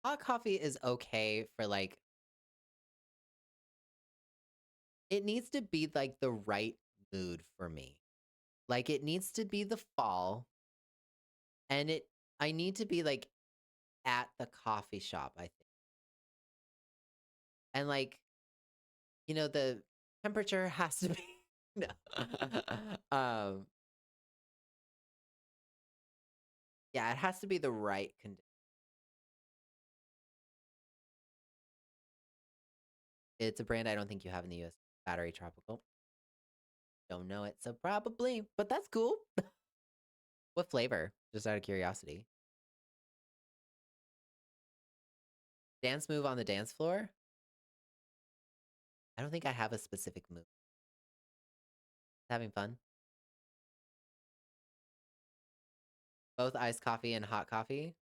Hot coffee is okay for like it needs to be like the right mood for me. Like it needs to be the fall and it I need to be like at the coffee shop, I think. And like, the temperature has to be no. um yeah, it has to be the right condition. It's a brand I don't think you have in the US. Battery Tropical. Don't know it, so probably, but that's cool. What flavor? Just out of curiosity. Dance move on the dance floor? I don't think I have a specific move. Having fun. Both iced coffee and hot coffee.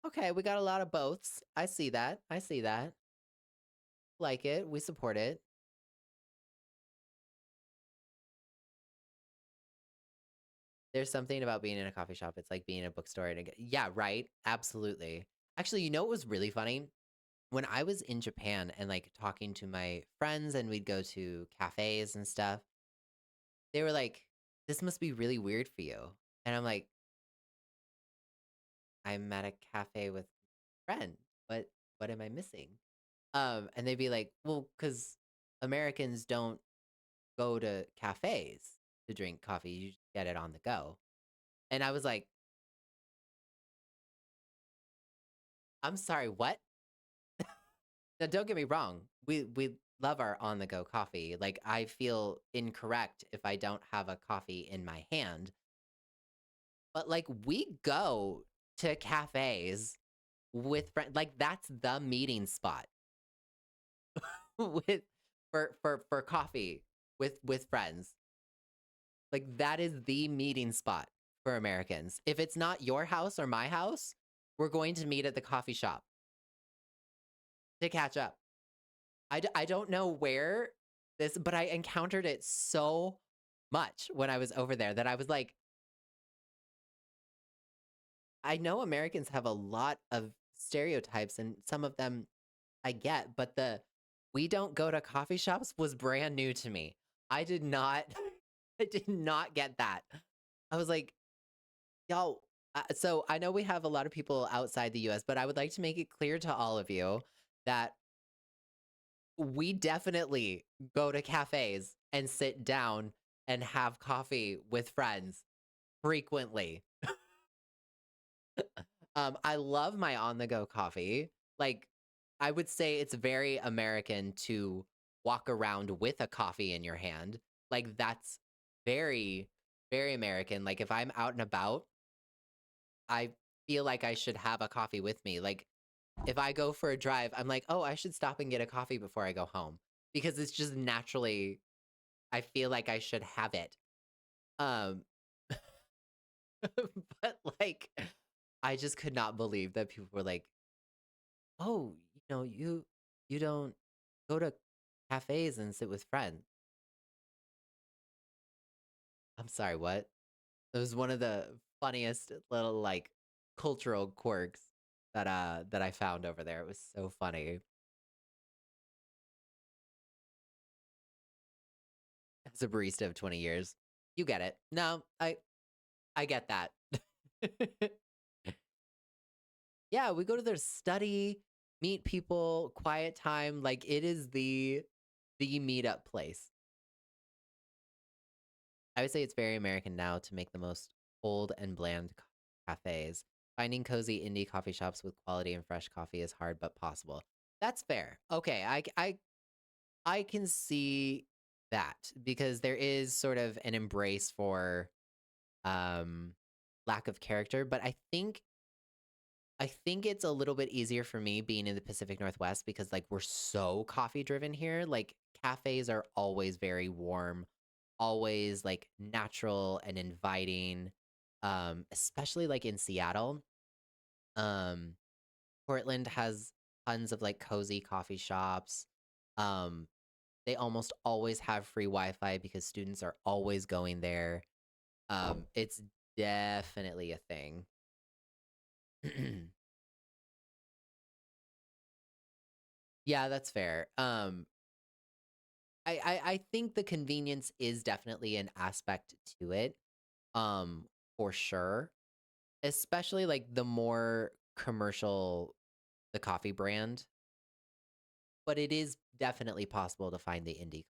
Okay, we got a lot of boths. I see that. I see that. Like it. We support it. There's something about being in a coffee shop, it's like being in a bookstore and yeah, right? Absolutely. Actually, you know what was really funny? When I was in Japan and, like, talking to my friends and we'd go to cafes and stuff, they were like, "This must be really weird for you." And I'm like, "I'm at a cafe with a friend. What am I missing?" And they'd be like, "Well, because Americans don't go to cafes to drink coffee, you just get it on the go." And I was like, "I'm sorry, what?" Now, don't get me wrong. We love our on the go coffee. Like, I feel incorrect if I don't have a coffee in my hand. But like, we go to cafes with friends. Like, that's the meeting spot with for coffee with friends. Like, that is the meeting spot for Americans. If it's not your house or my house, we're going to meet at the coffee shop to catch up. I don't know where this, but I encountered it so much when I was over there that I was like, I know Americans have a lot of stereotypes and some of them I get, but the "we don't go to coffee shops" was brand new to me. I did not I did not get that. I was like, "Y'all," so I know we have a lot of people outside the US, but I would like to make it clear to all of you that we definitely go to cafes and sit down and have coffee with friends frequently. I love my on the go coffee. Like, I would say it's very American to walk around with a coffee in your hand. Like, that's very, very American. Like, if I'm out and about, I feel like I should have a coffee with me. Like, if I go for a drive, I'm like, oh, I should stop and get a coffee before I go home because it's just naturally, I feel like I should have it. Um, but like, I just could not believe that people were like, "Oh, you don't go to cafes and sit with friends." I'm sorry, what? It was one of the funniest little, like, cultural quirks that I found over there. It was so funny. As a barista of 20 years, you get it. No, I get that. Yeah, we go to their study, meet people, quiet time, like, it is the meetup place. I would say it's very American now to make the most cold and bland cafes. Finding cozy indie coffee shops with quality and fresh coffee is hard but possible. That's fair. Okay, I can see that because there is sort of an embrace for um lack of character, but I think it's a little bit easier for me being in the Pacific Northwest because like we're so coffee driven here. Like cafes are always very warm, always like natural and inviting. Especially like in Seattle. Um Portland has tons of like cozy coffee shops. Um they almost always have free Wi-Fi because students are always going there. It's definitely a thing. Yeah, that's fair. I think the convenience is definitely an aspect to it, um, for sure. Especially like the more commercial the coffee brand, but it is definitely possible to find the indie.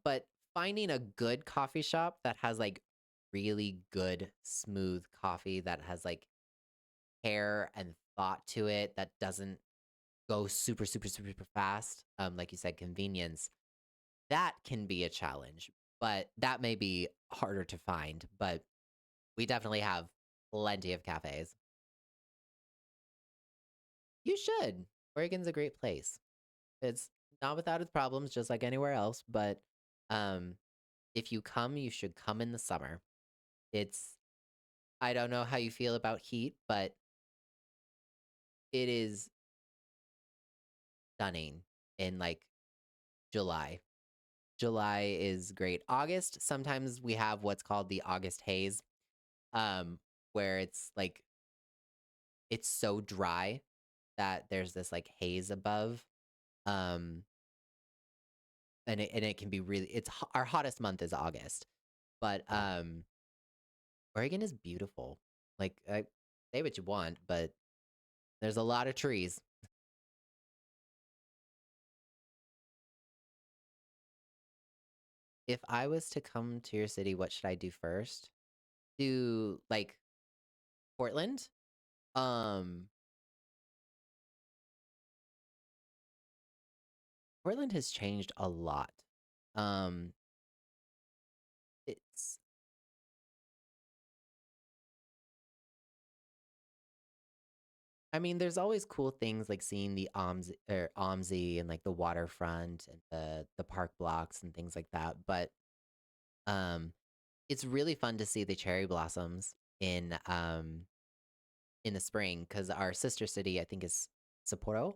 But finding a good coffee shop that has like really good smooth coffee that has like care and thought to it that doesn't go super super super super fast, like you said, convenience, that can be a challenge, but that may be harder to find, but we definitely have plenty of cafes. You should. Oregon's a great place. It's not without its problems, just like anywhere else, but um, if you come, you should come in the summer. It's I don't know how you feel about heat, but it is stunning in like July. July is great. August, sometimes we have what's called the August haze, um, where it's like it's so dry that there's this like haze above. Um, and it can be really our hottest month is August. But Oregon is beautiful. Like say what you want, but there's a lot of trees. If I was to come to your city, what should I do first? Do like Portland? Um Portland has changed a lot. Um it's I mean, there's always cool things like seeing the OMSI and like the waterfront and the park blocks and things like that. But um it's really fun to see the cherry blossoms in the spring because our sister city, I think, is Sapporo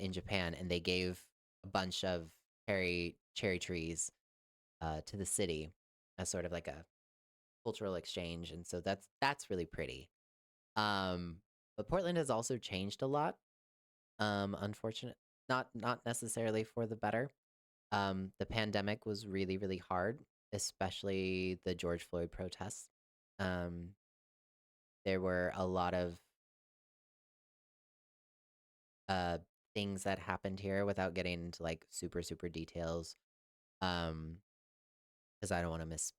in Japan, and they gave a bunch of cherry trees to the city as sort of like a cultural exchange, and so that's really pretty. Um, but Portland has also changed a lot. Unfortunate, not necessarily for the better. The pandemic was really really hard, especially the George Floyd protests. Um, there were a lot of uh things that happened here without getting into like super details. Um, because I don't want to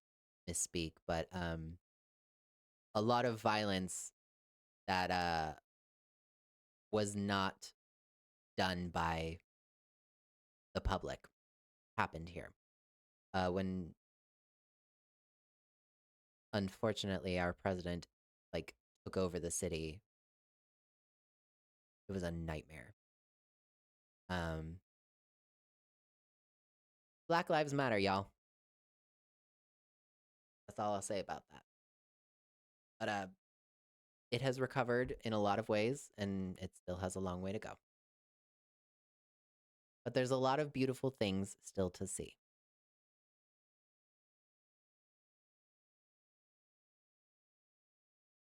misspeak, but a lot of violence that was not done by the public happened here. When unfortunately our president like took over the city, it was a nightmare. Um, Black Lives Matter, y'all. That's all I'll say about that. But it has recovered in a lot of ways, and it still has a long way to go. But there's a lot of beautiful things still to see.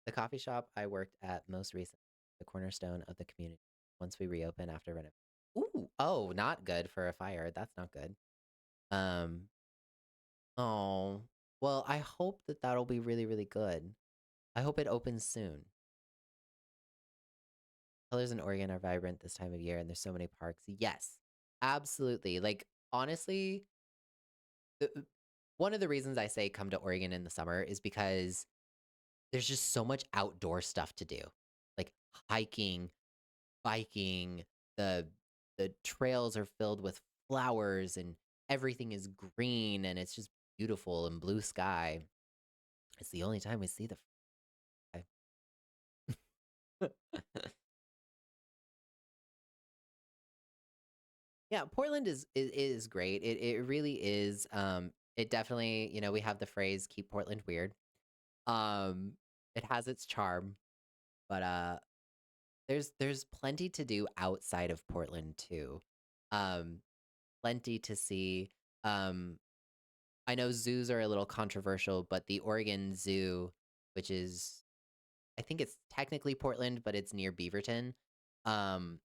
The coffee shop I worked at most recently, the cornerstone of the community. Once we reopen after renovation. Ooh, oh, not good for a fire. That's not good. Um, oh, well, I hope that that'll be really, really good. I hope it opens soon. Colors in Oregon are vibrant this time of year, and there's so many parks. Yes, absolutely. Like honestly, one of the reasons I say come to Oregon in the summer is because there's just so much outdoor stuff to do, like hiking, biking, the the trails are filled with flowers and everything is green and it's just beautiful and blue sky. It's the only time we see the sky. Yeah, Portland is great. It really is. It definitely, we have the phrase keep Portland weird. Um it has its charm, but there's plenty to do outside of Portland too. Um Plenty to see. Um I know zoos are a little controversial, but the Oregon Zoo, which is I think it's technically Portland, but it's near Beaverton. Um,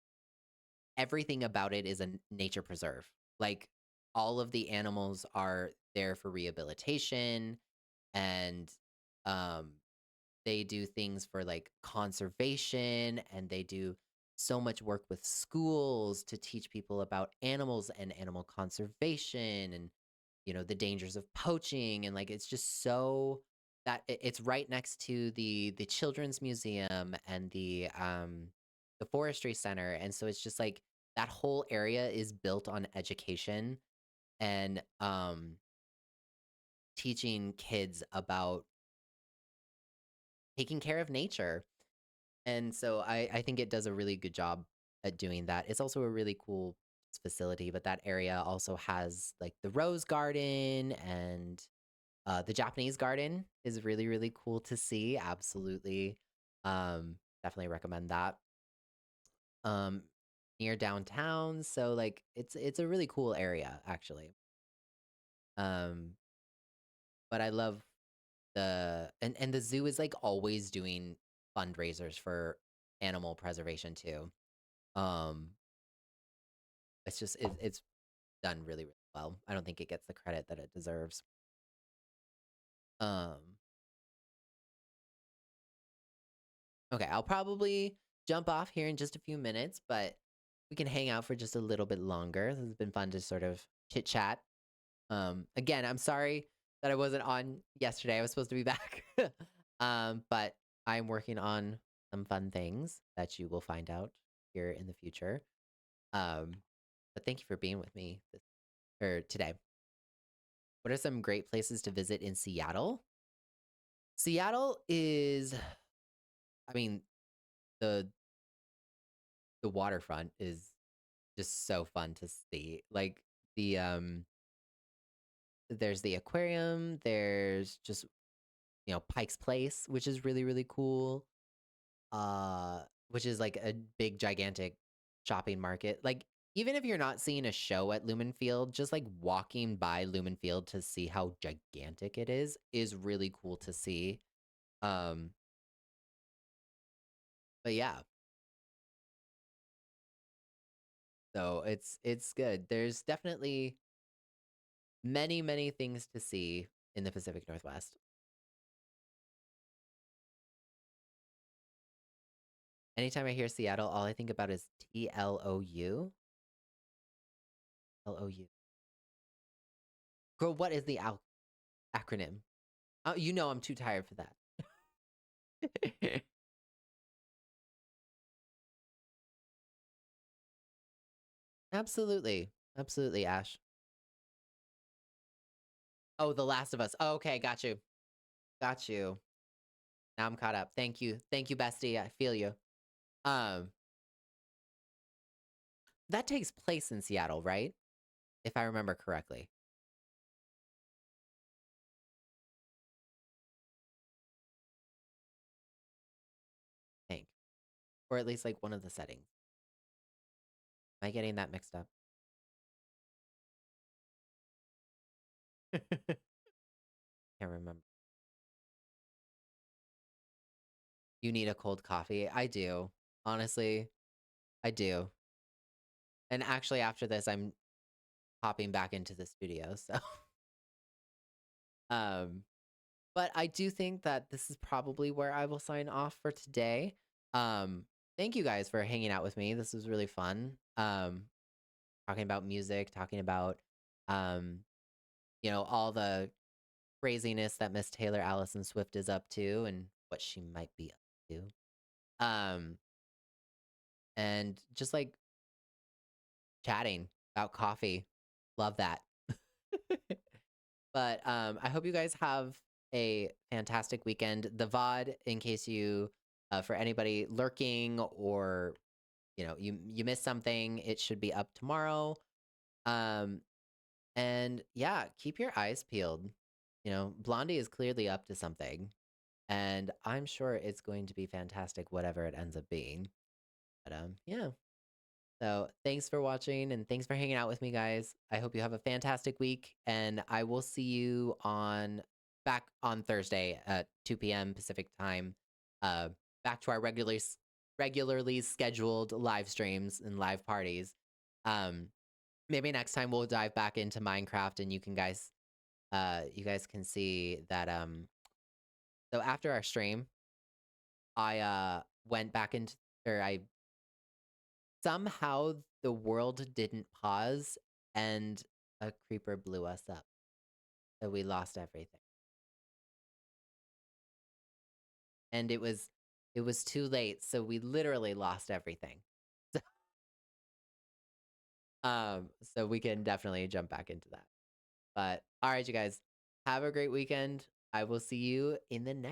Everything about it is a nature preserve. Like all of the animals are there for rehabilitation and um they do things for like conservation and they do so much work with schools to teach people about animals and animal conservation and the dangers of poaching and like it's just so that it's right next to the children's museum and the forestry center and so it's just like that whole area is built on education and teaching kids about taking care of nature. And so I think it does a really good job at doing that. It's also a really cool facility, but that area also has like the rose garden and the Japanese garden is really really cool to see. Absolutely, definitely recommend that. Um, Near downtown, so like it's a really cool area actually. Um, but I love and the zoo is like always doing fundraisers for animal preservation too. Um, it's done really, really well. I don't think it gets the credit that it deserves. Um, okay, I'll probably jump off here in just a few minutes, but we can hang out for just a little bit longer. This has been fun to sort of chit chat. Again, I'm sorry that I wasn't on yesterday. I was supposed to be back. But I'm working on some fun things that you will find out here in the future. Um, but thank you for being with me or today. What are some great places to visit in Seattle? Seattle is, I mean, the the waterfront is just so fun to see. Like the there's the aquarium, there's just, Pike's Place, which is really really cool. Which is like a big gigantic shopping market. Like even if you're not seeing a show at Lumen Field, just like walking by Lumen Field to see how gigantic it is really cool to see. Um but yeah, so it's good. There's definitely many many things to see in the Pacific Northwest. Anytime I hear Seattle, all I think about is TLOU. LOU. Girl, what is the acronym? Oh, I'm too tired for that. Absolutely. Absolutely, Ash. Oh, The Last of Us. Oh, okay, got you. Got you. Now I'm caught up. Thank you. Thank you, bestie. I feel you. Um, that takes place in Seattle, right? If I remember correctly. I think. Or at least like one of the settings. Am I getting that mixed up? Can't remember. You need a cold coffee? I do. Honestly, I do. And actually after this I'm popping back into the studio, so um but I do think that this is probably where I will sign off for today. Thank you guys for hanging out with me. This was really fun. Talking about music, talking about um, all the craziness that Miss Taylor Allison Swift is up to and what she might be up to. And just like chatting about coffee. Love that. But I hope you guys have a fantastic weekend. The VOD, in case for anybody lurking or you missed something, it should be up tomorrow. Um, and yeah, keep your eyes peeled. Blondie is clearly up to something, and I'm sure it's going to be fantastic, whatever it ends up being. But yeah. So thanks for watching and thanks for hanging out with me, guys. I hope you have a fantastic week, and I will see you on back on Thursday at 2 p.m. Pacific time. Uh, back to our regularly scheduled live streams and live parties. Um, maybe next time we'll dive back into Minecraft, and you guys can see that. So after our stream, I went back into or I somehow the world didn't pause and a creeper blew us up. So we lost everything. And it was too late, so we literally lost everything. So we can definitely jump back into that. But all right, you guys, have a great weekend. I will see you in the next